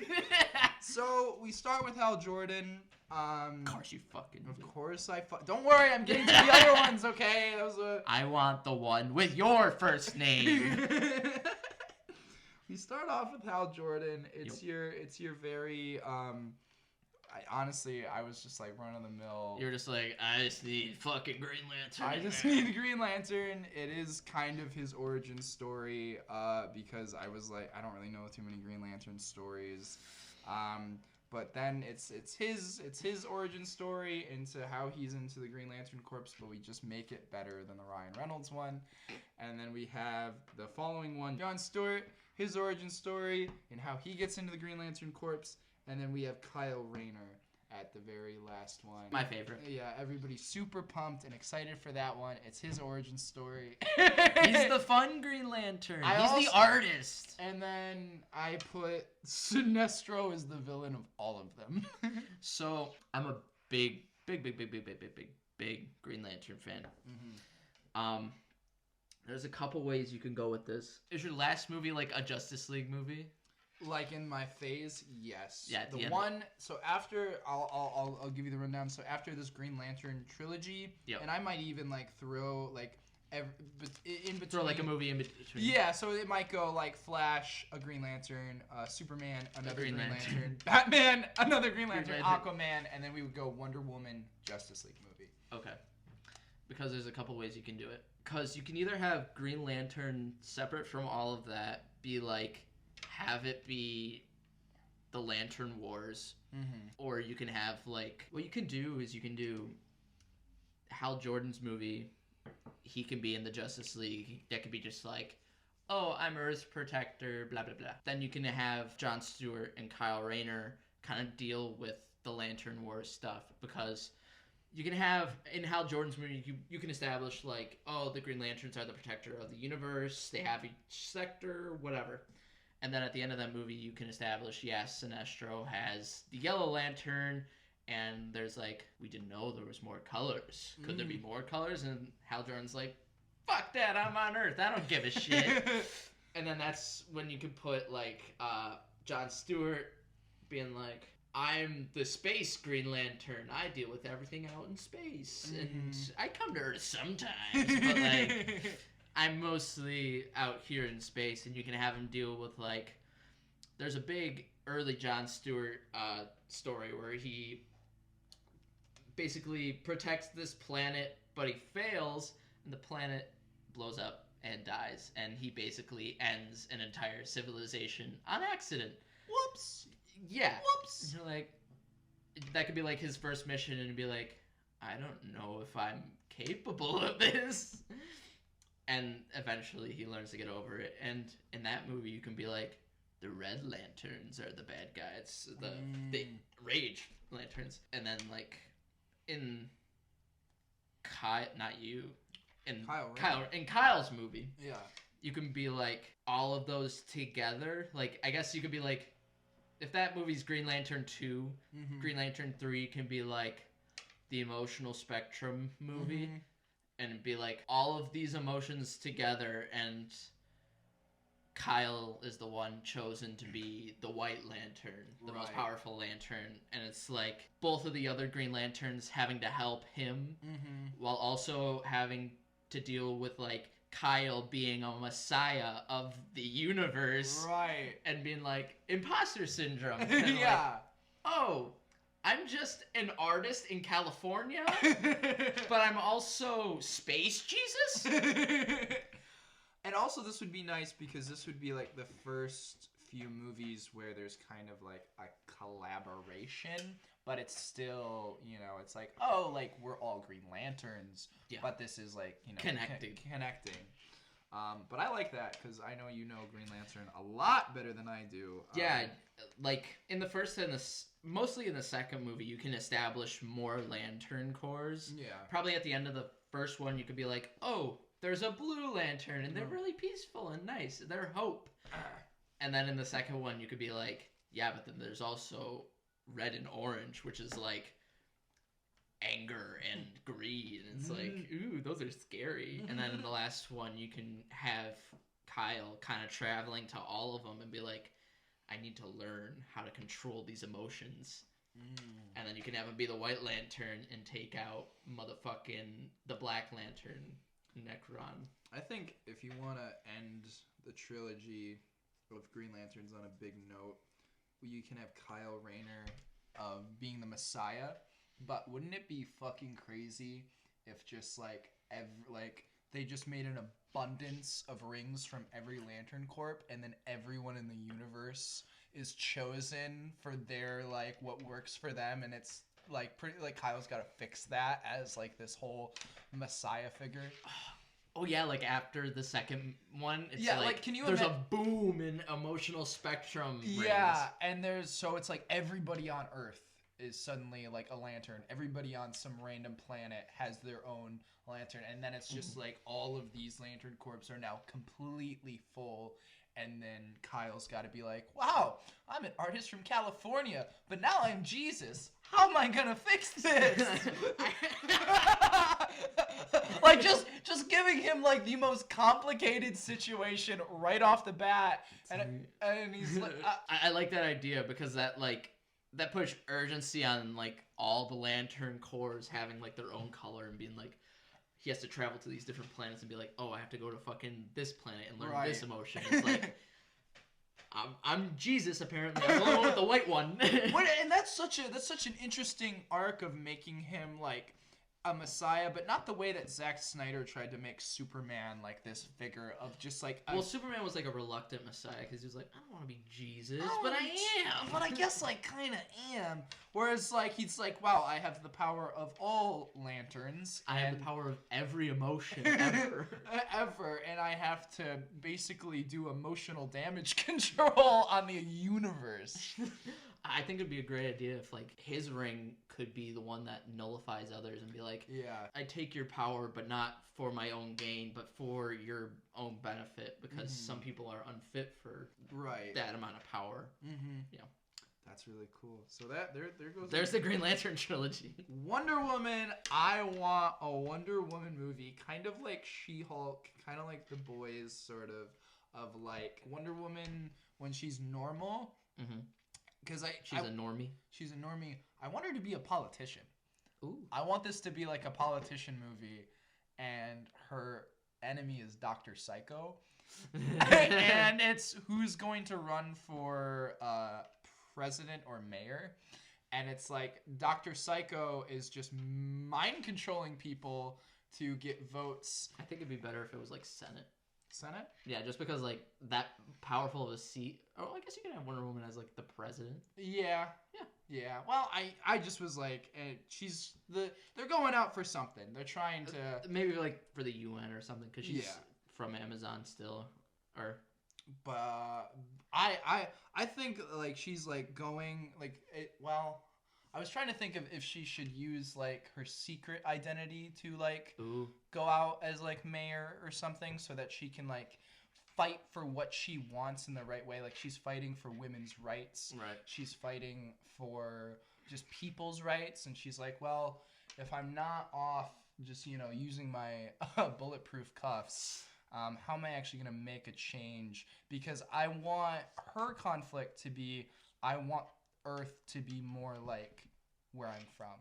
So we start with Hal Jordan. Of course you fucking do. Of course don't worry, I'm getting to the other ones, okay? That was I want the one with your first name. We you start off with Hal Jordan. It's your very I was just like run of the mill. You're just like, I just need fucking Green Lantern. I just need Green Lantern. It is kind of his origin story, because I was like, I don't really know too many Green Lantern stories. But then it's his origin story into how he's into the Green Lantern Corps, but we just make it better than the Ryan Reynolds one. And then we have the following one, John Stewart, his origin story and how he gets into the Green Lantern Corps. And then we have Kyle Rayner at the very last one. My favorite. Yeah, everybody's super pumped and excited for that one. It's his origin story. He's the fun Green Lantern. He's the artist. And then I put Sinestro as the villain of all of them. So I'm a big Green Lantern fan. Mm-hmm. There's a couple ways you can go with this. Is your last movie like a Justice League movie? Like in my phase, yes. Yeah. The one. So after I'll give you the rundown. So after this Green Lantern trilogy, and I might even like throw like in between. Throw like a movie in between. Yeah. So it might go like Flash, a Green Lantern, Superman, another Green Lantern, Lantern. Batman, another Green Lantern, Aquaman, and then we would go Wonder Woman, Justice League movie. Okay. Because there's a couple ways you can do it. Because you can either have Green Lantern separate from all of that, be like. Have it be the Lantern Wars, or you can have like what you can do is you can do Hal Jordan's movie. He can be in the Justice League. That could be just like, oh, I'm Earth's protector, blah blah blah. Then you can have Jon Stewart and Kyle Rayner kind of deal with the Lantern Wars stuff, because you can have in Hal Jordan's movie you can establish like, oh, the Green Lanterns are the protector of the universe. They have each sector, whatever. And then at the end of that movie, you can establish, yes, Sinestro has the Yellow Lantern, and there's like, we didn't know there was more colors. Could there be more colors? And Hal Jordan's like, fuck that, I'm on Earth. I don't give a shit. And then that's when you can put like Jon Stewart being like, I'm the space Green Lantern. I deal with everything out in space. And I come to Earth sometimes, but like... I'm mostly out here in space, and you can have him deal with, like, there's a big early Jon Stewart story where he basically protects this planet, but he fails, and the planet blows up and dies, and he basically ends an entire civilization on accident. Whoops! Yeah. Whoops! And you're like, that could be, like, his first mission, and be like, I don't know if I'm capable of this. And eventually he learns to get over it. And in that movie, you can be like, the Red Lanterns are the bad guys. The Rage Lanterns. And then, like, in Kyle's movie, you can be like, all of those together. Like, I guess you could be like, if that movie's Green Lantern 2, Green Lantern 3 can be like the emotional spectrum movie. And it'd be like all of these emotions together, and Kyle is the one chosen to be the White Lantern, the most powerful lantern. And it's like both of the other Green Lanterns having to help him while also having to deal with like Kyle being a messiah of the universe. Right. And being like, imposter syndrome. Yeah. Like, oh, I'm just an artist in California, but I'm also Space Jesus? And also this would be nice because this would be like the first few movies where there's kind of like a collaboration, but it's still, you know, it's like, oh, like we're all Green Lanterns, but this is like, you know, connecting. But I like that because I know you know Green Lantern a lot better than I do. Yeah, like in the first and mostly in the second movie, you can establish more Lantern Corps. Yeah. Probably at the end of the first one, you could be like, oh, there's a Blue Lantern, and they're really peaceful and nice. They're hope. And then in the second one, you could be like, yeah, but then there's also Red and Orange, which is like anger and greed, and it's like, ooh, those are scary. And then in the last one, you can have Kyle kind of traveling to all of them and be like, I need to learn how to control these emotions. And then you can have him be the White Lantern and take out motherfucking the Black Lantern, Necron. I think if you want to end the trilogy of Green Lanterns on a big note. You can have Kyle Rayner being the Messiah, but wouldn't it be fucking crazy if just like they just made an abundance of rings from every Lantern Corp, and then everyone in the universe is chosen for their like what works for them, and it's like pretty like Kyle's got to fix that as like this whole Messiah figure. Oh yeah, like after the second one, it's Yeah, like, can you there's a boom in emotional spectrum rings. Yeah, and it's like everybody on Earth is suddenly like a lantern. Everybody on some random planet has their own lantern, and then it's just like all of these Lantern Corps are now completely full. And then Kyle's got to be like, wow, I'm an artist from California, but now I'm Jesus. How am I going to fix this? Like, just giving him, like, the most complicated situation right off the bat. And he's like... I like that idea because that puts urgency on, like, all the Lantern Corps having, like, their own color and being like, he has to travel to these different planets and be like, oh, I have to go to fucking this planet and learn this emotion. It's like, I'm Jesus, apparently. I'm the only one with the white one. And that's such an interesting arc of making him, like, a messiah, but not the way that Zack Snyder tried to make Superman, like, this figure of just, like... Well, Superman was, like, a reluctant messiah, because he was like, I don't want to be Jesus, but I am. But I guess I kind of am. Whereas, like, he's like, wow, I have the power of all lanterns. I have the power of every emotion, ever. Ever. And I have to basically do emotional damage control on the universe. I think it'd be a great idea if, like, his ring could be the one that nullifies others and be like, yeah, I take your power, but not for my own gain, but for your own benefit, because some people are unfit for that amount of power. Mm-hmm. Yeah. That's really cool. So that there goes. There's the Green Lantern trilogy. Wonder Woman. I want a Wonder Woman movie, kind of like She-Hulk, kind of like The Boys, sort of like Wonder Woman when she's normal. Mm-hmm. Because she's a normie. She's a normie. I want her to be a politician. Ooh. I want this to be like a politician movie, and her enemy is Dr. Psycho. And it's who's going to run for president or mayor. And it's like Dr. Psycho is just mind controlling people to get votes. I think it'd be better if it was like Senate. Senate? Yeah, just because like that powerful of a seat. Oh, I guess you can have Wonder Woman as like the president. Yeah. Well, I just was like, they're going out for something. They're trying to maybe like for the UN or something because she's from Amazon still, or. But I think like she's like going like it. Well, I was trying to think of if she should use like her secret identity to like go out as like mayor or something so that she can like fight for what she wants in the right way. Like she's fighting for women's rights. Right. She's fighting for just people's rights. And she's like, well, if I'm not off just, using my bulletproof cuffs, how am I actually going to make a change? Because I want her conflict to be, I want Earth to be more like where I'm from,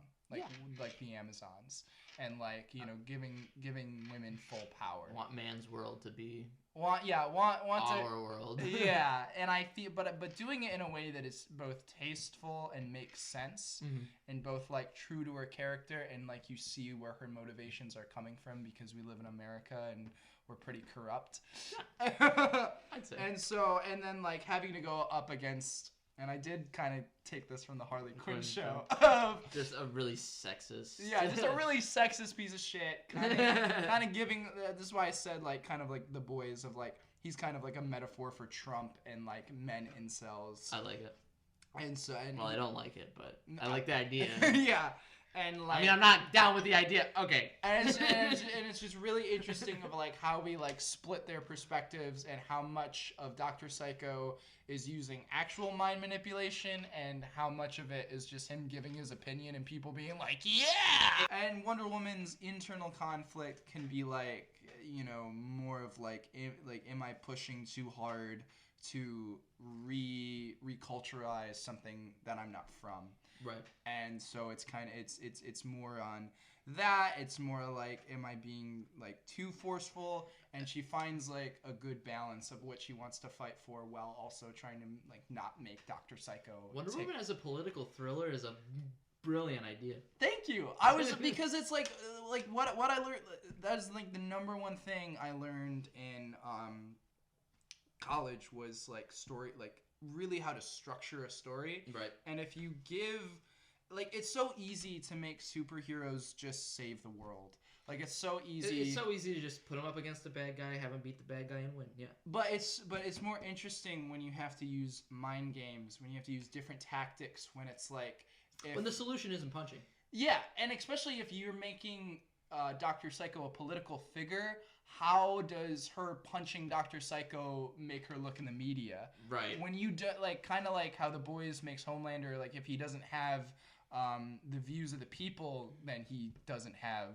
like the Amazons, and like giving women full power. Want man's world to be want our world. Yeah, and I feel, but doing it in a way that is both tasteful and makes sense, and both like true to her character, and like you see where her motivations are coming from because we live in America and we're pretty corrupt. I'd say. And then like having to go up against. And I did kind of take this from the Harley Quinn show. Just a really sexist. Yeah, just a really sexist piece of shit. Kind of giving. This is why I said like kind of like The Boys of like he's kind of like a metaphor for Trump and like men incels. I like it. Well, I don't like it, but I like the idea. Yeah. And like, I mean, I'm not down with the idea. Okay. And it's just really interesting of like how we like split their perspectives and how much of Dr. Psycho is using actual mind manipulation and how much of it is just him giving his opinion and people being like, yeah! And Wonder Woman's internal conflict can be like, more of like am I pushing too hard to reculturalize something that I'm not from? Right. And so it's kind of it's more on that. It's more like, am I being like too forceful? And she finds like a good balance of what she wants to fight for while also trying to like not make Dr. Psycho. Wonder Woman as a political thriller is a brilliant idea. Thank you. I was because it's like what I learned. That's like the number one thing I learned in college was like story, like really how to structure a story. Right. And if you give, like, it's so easy to make superheroes just save the world. Like, it's so easy. It's so easy to just put him up against the bad guy, have him beat the bad guy, and win. Yeah. But it's more interesting when you have to use mind games, when you have to use different tactics, when it's like When the solution isn't punching. Yeah, and especially if you're making Dr. Psycho a political figure, how does her punching Dr. Psycho make her look in the media? Right. When you do, like, kind of like how The Boys makes Homelander, like, if he doesn't have the views of the people, then he doesn't have,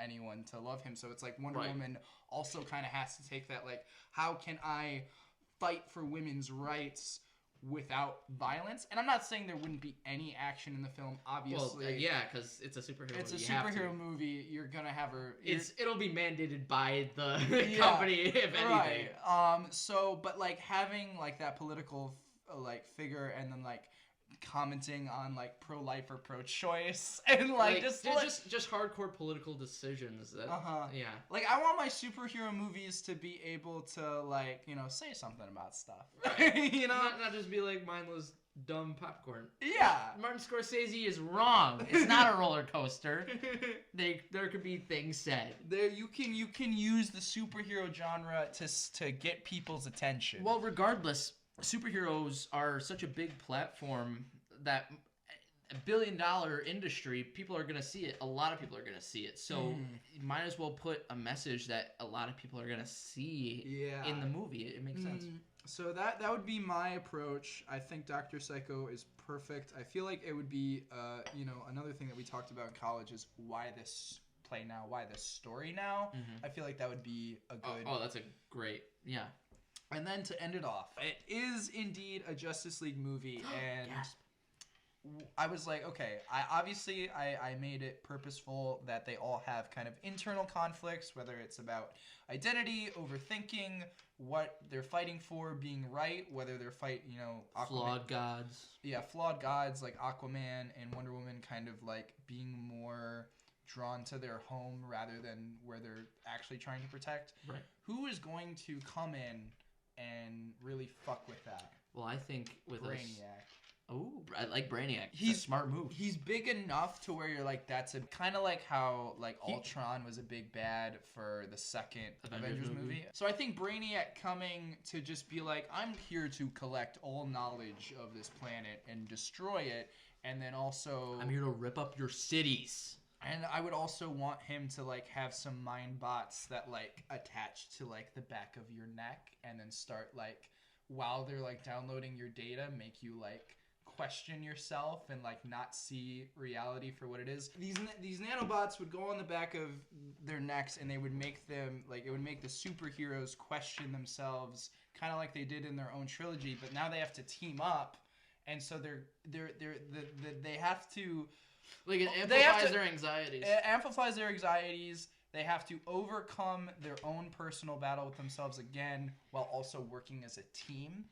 anyone to love him. So it's like Wonder Woman also kind of has to take that, like, how can I fight for women's rights without violence? And I'm not saying there wouldn't be any action in the film, obviously. Well, yeah, because it's a superhero movie. It's a superhero movie. You're gonna have her. It'll be mandated by the company, if anything. Right. But like having like that political like figure, and then like commenting on like pro-life or pro-choice, and like just hardcore political decisions. That, Yeah. Like, I want my superhero movies to be able to like say something about stuff. Not just be like mindless dumb popcorn. Yeah. Martin Scorsese is wrong. It's not a roller coaster. There could be things said. There you can use the superhero genre to get people's attention. Well, regardless, superheroes are such a big platform that a billion-dollar industry, people are going to see it. A lot of people are going to see it. So you might as well put a message that a lot of people are going to see in the movie. It makes sense. So that would be my approach. I think Dr. Psycho is perfect. I feel like it would be, another thing that we talked about in college is why this play now, why this story now. I feel like that would be a good... Oh, that's a great... Yeah. And then to end it off, it is indeed a Justice League movie, and I was like, okay, I made it purposeful that they all have kind of internal conflicts, whether it's about identity, overthinking, what they're fighting for being right, whether they're fighting, Aquaman. Flawed gods. Yeah, flawed gods like Aquaman and Wonder Woman kind of like being more drawn to their home rather than where they're actually trying to protect. Right. Who is going to come in and really fuck with that? Well, I think with Brainiac. Oh, I like Brainiac. He's a smart move. He's big enough to where you're like, that's a kind of like how like Ultron was a big bad for the second Avengers movie. So I think Brainiac coming to just be like, I'm here to collect all knowledge of this planet and destroy it, and then also I'm here to rip up your cities. And I would also want him to like have some mind bots that like attach to like the back of your neck, and then start like while they're like downloading your data, make you like question yourself and like not see reality for what it is. These nanobots would go on the back of their necks, and they would make them like, it would make the superheroes question themselves, kind of like they did in their own trilogy. But now they have to team up, and so they have to. Like, it amplifies their anxieties. It amplifies their anxieties. They have to overcome their own personal battle with themselves again, while also working as a team.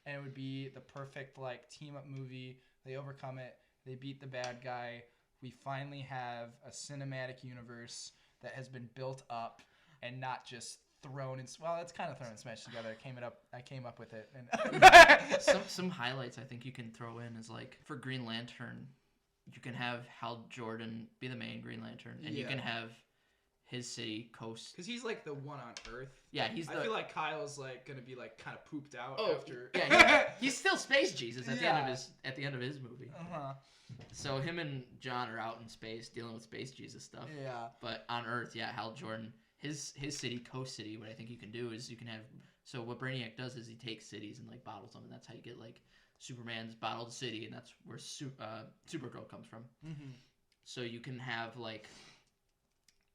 And it would be the perfect like team up movie. They overcome it. They beat the bad guy. We finally have a cinematic universe that has been built up and not just thrown in. Well, it's kind of thrown and smashed together. I came up with it. And some highlights I think you can throw in is like for Green Lantern, you can have Hal Jordan be the main Green Lantern, and you can have his city coast, because he's like the one on Earth. Yeah, I feel like Kyle's like gonna be like kind of pooped out after. Yeah, he's still Space Jesus at the end of his movie. So him and John are out in space dealing with Space Jesus stuff. Yeah. But on Earth, Hal Jordan, his city, Coast City. What I think you can do is you can have. So what Brainiac does is he takes cities and like bottles them, and that's how you get like Superman's bottled city, and that's where Supergirl comes from. So you can have like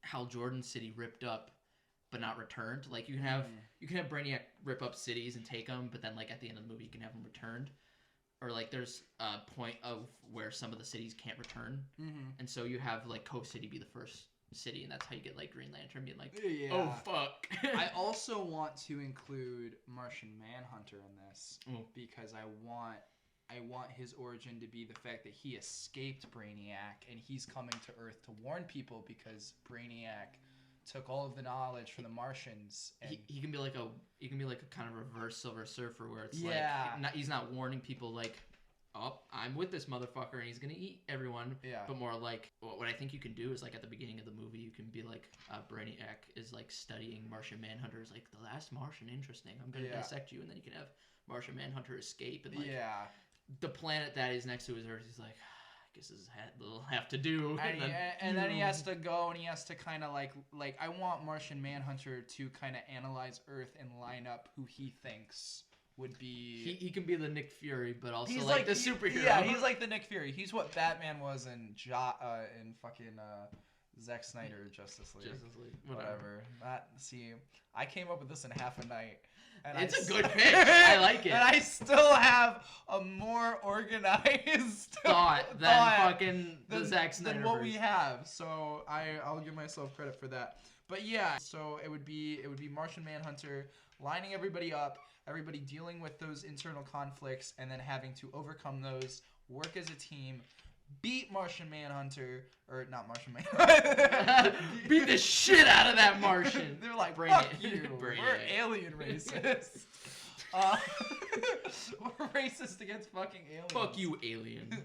Hal Jordan's city ripped up but not returned. Like you can have Brainiac rip up cities and take them, but then like at the end of the movie you can have them returned. or like there's a point of where some of the cities can't return, and so you have like Coast City be the first city, and that's how you get like Green Lantern being like, oh fuck. I also want to include Martian Manhunter in this because I want his origin to be the fact that he escaped Brainiac and he's coming to Earth to warn people because Brainiac took all of the knowledge from the Martians. And he can be like a kind of reverse Silver Surfer where it's he's not warning people like, oh, I'm with this motherfucker and he's gonna eat everyone. Yeah. But more like what I think you can do is like at the beginning of the movie you can be like Brainiac is like studying Martian Manhunters like the last Martian, interesting. I'm gonna dissect you, and then you can have Martian Manhunter escape and like the planet that is next to his Earth. He's like, I guess this is will have to do. And then he has to go and he has to kind of like I want Martian Manhunter to kind of analyze Earth and line up who he thinks would be. He can be the Nick Fury, but also he's like the superhero. Yeah, he's like the Nick Fury. He's what Batman was in fucking Zack Snyder Justice League. Whatever. I came up with this in half a night. And it's a good pitch. I like it. And I still have a more organized thought than fucking the Zack Snyder than what we have. So I'll give myself credit for that. But yeah, so it would be Martian Manhunter lining everybody up, everybody dealing with those internal conflicts, and then having to overcome those, work as a team, beat Martian Manhunter, or not Martian Manhunter. Beat the shit out of that Martian. They're like, Bring fuck it. you, Bring we're it. alien racist. We're racist against fucking aliens. Fuck you, alien.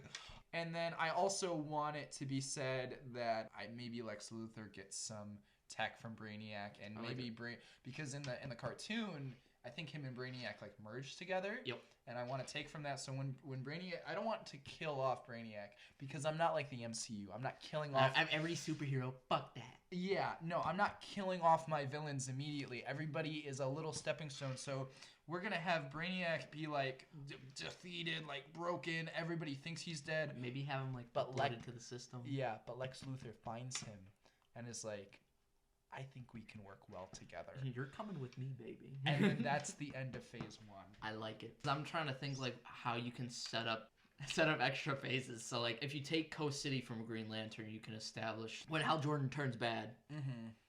And then I also want it to be said that maybe Lex Luthor gets some tech from Brainiac, and maybe because in the cartoon, I think him and Brainiac like merged together. Yep. And I want to take from that. So when Brainiac, I don't want to kill off Brainiac because I'm not like the MCU. I'm not killing off. I'm every superhero. Fuck that. Yeah, no, I'm not killing off my villains immediately. Everybody is a little stepping stone. So we're gonna have Brainiac be like defeated, like broken. Everybody thinks he's dead. Maybe have him like blooded to the system. Yeah, but Lex Luthor finds him and is like, I think we can work well together. You're coming with me, baby. And then that's the end of phase 1. I like it. I'm trying to think like how you can set up extra phases. So like if you take Coast City from Green Lantern, you can establish when Hal Jordan turns bad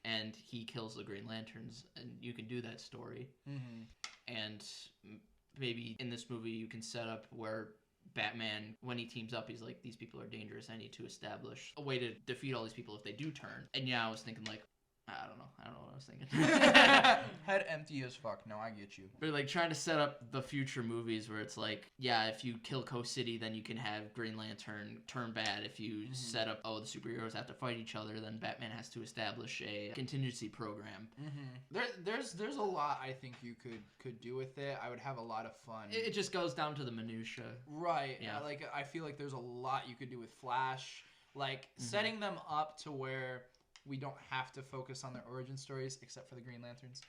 and he kills the Green Lanterns, and you can do that story. And maybe in this movie you can set up where Batman, when he teams up, he's like, these people are dangerous. I need to establish a way to defeat all these people if they do turn. And yeah, I was thinking like, I don't know what I was thinking. Head empty as fuck. No, I get you. But like trying to set up the future movies where it's like, yeah, if you kill Coast City, then you can have Green Lantern turn bad. If you set up, the superheroes have to fight each other, then Batman has to establish a contingency program. There's a lot I think you could do with it. I would have a lot of fun. It just goes down to the minutia. Right. Yeah. Like I feel like there's a lot you could do with Flash. Like setting them up to where we don't have to focus on their origin stories except for the Green Lanterns.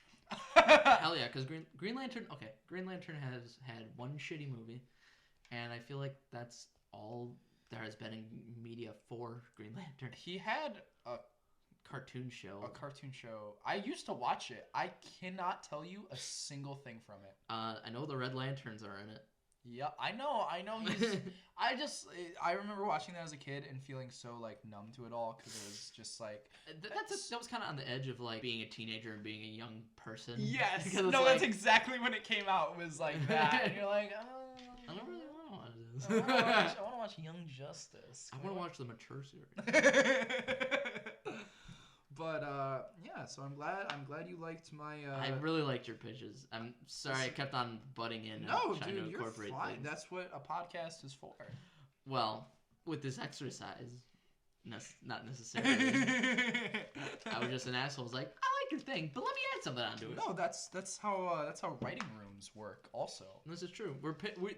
Hell yeah, because Green Lantern has had one shitty movie, and I feel like that's all there has been in media for Green Lantern. He had a cartoon show. I used to watch it. I cannot tell you a single thing from it. I know the Red Lanterns are in it. Yeah, I know. I remember watching that as a kid and feeling so like numb to it all because it was just like that was kind of on the edge of like being a teenager and being a young person. Yes, no, that's exactly when it came out. It was like that, and you're like, I don't really want to watch this. I want to watch Young Justice. I want to watch the mature series. But yeah, so I'm glad you liked my. I really liked your pitches. I'm sorry I kept on butting in. No, and trying dude, to you're incorporate fine. things. That's what a podcast is for. Well, with this exercise, not necessarily. I was just an asshole. I was like, I like your thing, but let me add something onto it. No, that's how writing rooms work. Also, this is true.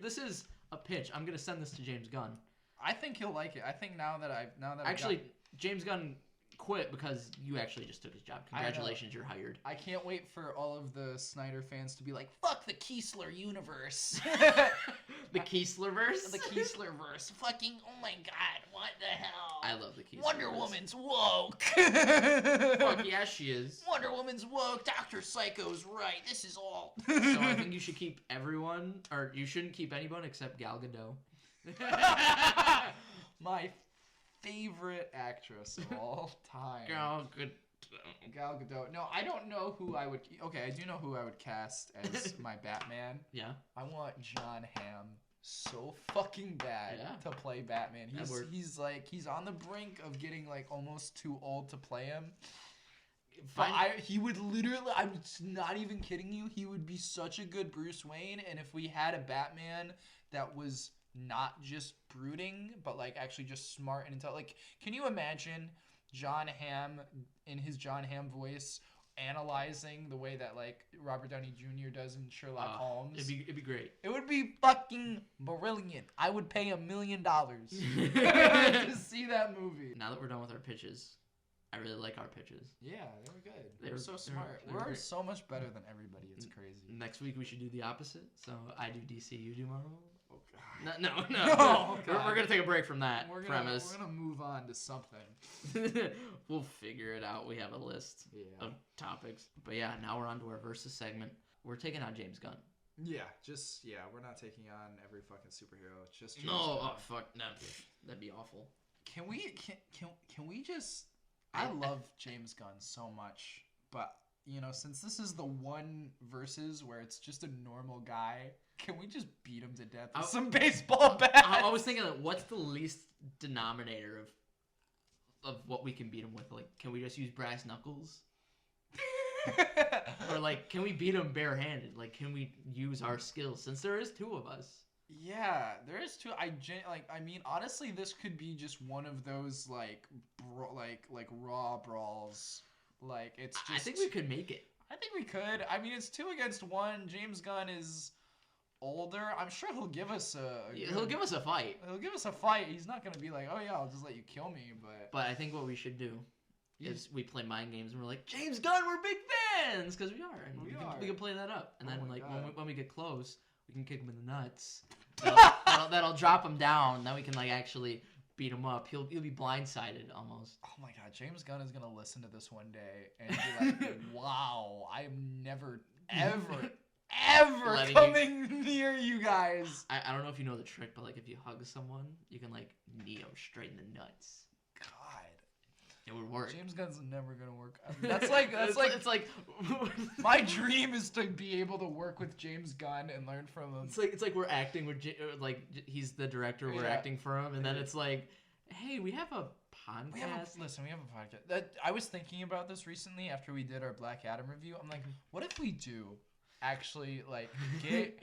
This is a pitch. I'm gonna send this to James Gunn. I think he'll like it. I think now that actually James Gunn quit because you actually just took his job. Congratulations, you're hired. I can't wait for all of the Snyder fans to be like, "Fuck the Keesler universe." The Keeslerverse? The Keeslerverse. Fucking, oh my god, what the hell? I love the Keeslerverse. Wonder Woman's woke. Fuck yeah, she is. Wonder Woman's woke. Dr. Psycho's right. This is all. So I think you should keep everyone, or you shouldn't keep anyone except Gal Gadot. My favorite actress of all time. Gal Gadot. Gal Gadot. No, I don't know who I would... Okay, I do know who I would cast as my Batman. Yeah. I want John Hamm so fucking bad to play Batman. He's on the brink of getting like almost too old to play him. But he would literally, I'm not even kidding you, he would be such a good Bruce Wayne. And if we had a Batman that was not just brooding, but like actually just smart and intelligent, like, can you imagine John Hamm in his John Hamm voice analyzing the way that like Robert Downey Jr. does in Sherlock Holmes? It'd be great. It would be fucking brilliant. I would pay $1 million to see that movie. Now that we're done with our pitches, I really like our pitches. Yeah, they were good. They were so smart. They were We're great. so much better than everybody. It's crazy. Next week we should do the opposite. So I do DC, you do Marvel. Oh god. No. Oh, we're God. gonna take a break from that We're premise. gonna move on to something. We'll figure it out. We have a list of topics. But yeah, now we're on to our versus segment. We're taking on James Gunn. Yeah, we're not taking on every fucking superhero. It's just James No, Gunn. oh fuck, no, that'd be awful. Can we just? I love James Gunn so much, but you know, since this is the one versus where it's just a normal guy, can we just beat him to death with some baseball bats? I was thinking, like, what's the least denominator of what we can beat him with? Like, can we just use brass knuckles? Or like, can we beat him barehanded? Like, can we use our skills? Since there is two of us. Yeah, there is two. I mean, honestly, this could be just one of those like raw brawls. Like, it's just. I think we could make it. I think we could. I mean, it's 2 against 1. James Gunn is older. I'm sure he'll give us he'll give us a fight. He'll give us a fight. He's not gonna be like, oh yeah, I'll just let you kill me. But I think what we should do is we play mind games and we're like, James Gunn, we're big fans, because we are. And we can play that up. And then like when we get close, we can kick him in the nuts. That'll drop him down. Then we can like actually beat him up. He'll be blindsided almost. Oh my god, James Gunn is gonna listen to this one day and be like, wow, I'm never ever coming near you guys. I don't know if you know the trick, but like if you hug someone, you can like knee them straight in the nuts. God, it would work. James Gunn's never gonna work. That's like it's like my dream is to be able to work with James Gunn and learn from him. It's like we're acting with like he's the director, we're acting for him, and then it's like, hey, we have a podcast. We have a podcast. I was thinking about this recently after we did our Black Adam review. I'm like, what if we do actually like get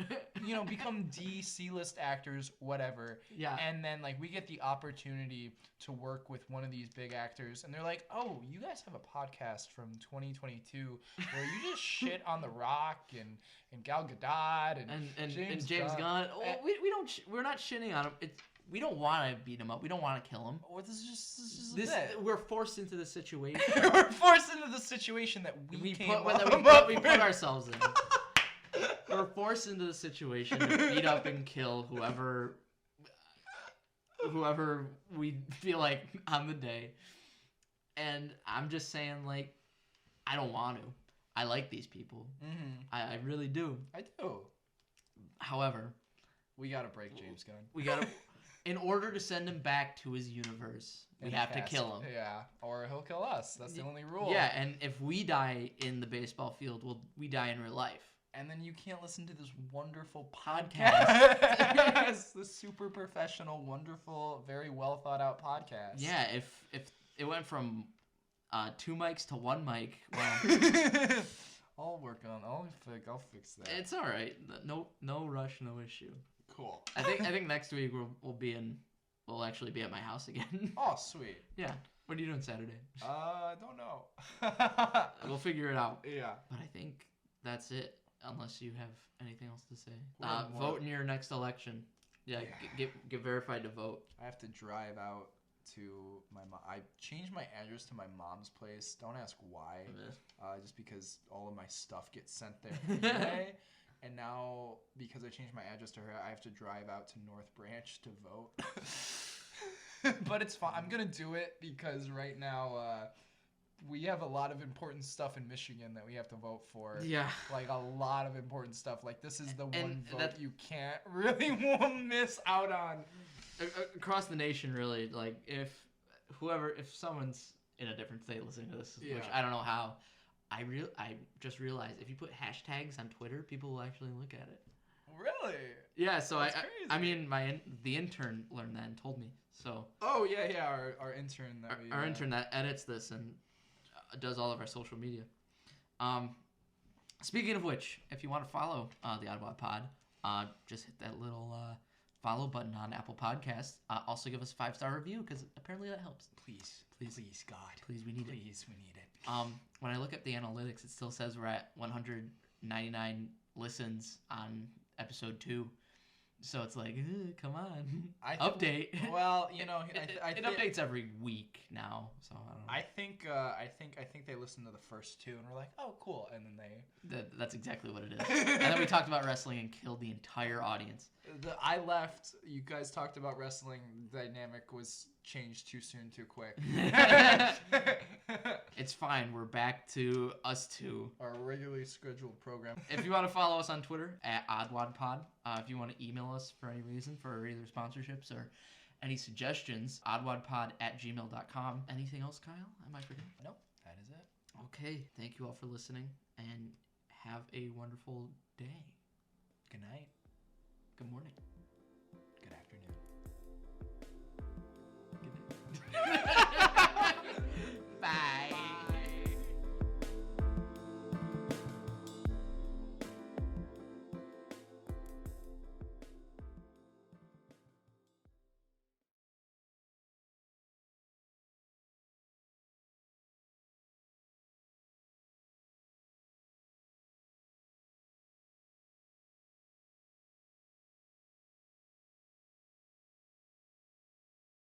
become DC-list actors, whatever. Yeah. And then like we get the opportunity to work with one of these big actors, and they're like, "Oh, you guys have a podcast from 2022 where you just shit on The Rock and Gal Gadot and James Gunn." Well, we're not shitting on him. We don't want to beat him up. We don't want to kill him. Or this is just a bit. We're forced into the situation. We're forced into the situation that we put ourselves in. We're forced into the situation to beat up and kill whoever we feel like on the day. And I'm just saying, like, I don't want to. I like these people. Mm-hmm. I really do. I do. However, we gotta break James Gunn. We gotta. In order to send him back to his universe, we have to kill him. Yeah, or he'll kill us. That's the only rule. Yeah, and if we die in the baseball field, we die in real life. And then you can't listen to this wonderful podcast. This super professional, wonderful, very well thought out podcast. Yeah, if it went from 2 mics to 1 mic, well, I'll fix that. It's all right. No rush, no issue. Cool. I think next week we'll actually be at my house again. Oh, sweet. Yeah. What are you doing Saturday? I don't know. We'll figure it out. Yeah. But I think that's it. Unless you have anything else to say. Vote in your next election. Yeah. Get verified to vote. I have to drive out to my mom. I changed my address to my mom's place. Don't ask why. Just because all of my stuff gets sent there anyway. And now, because I changed my address to her, I have to drive out to North Branch to vote. But it's fine. I'm going to do it because right now we have a lot of important stuff in Michigan that we have to vote for. Yeah. Like, a lot of important stuff. Like, this is the one vote that you can't really miss out on. Across the nation, really, like, if someone's in a different state listening to this, which I don't know how, I just realized if you put hashtags on Twitter, people will actually look at it. Really? Yeah, so That's I crazy. mean, the intern learned that and told me. So. Oh yeah, our intern that we. Our intern that edits this and does all of our social media. Speaking of which, if you want to follow the OddWadPod, just hit that little follow button on Apple Podcasts. Also give us a 5-star review because apparently that helps. Please, God. Please, we need it. Please, we need it. When I look at the analytics, it still says we're at 199 listens on episode 2. So it's like, come on, update. Well, you know, it updates every week now. So I don't know. I think they listened to the first 2 and were like, oh, cool, and then they. That's exactly what it is. And then we talked about wrestling and killed the entire audience. I left. You guys talked about wrestling. The dynamic was changed too soon, too quick. It's fine. We're back to us two. Our regularly scheduled program. If you want to follow us on Twitter at OddWadPod, if you want to email us for any reason for either sponsorships or any suggestions, oddwadpod@gmail.com. Anything else, Kyle? Am I forgetting? Nope, that is it. Okay. Thank you all for listening and have a wonderful day.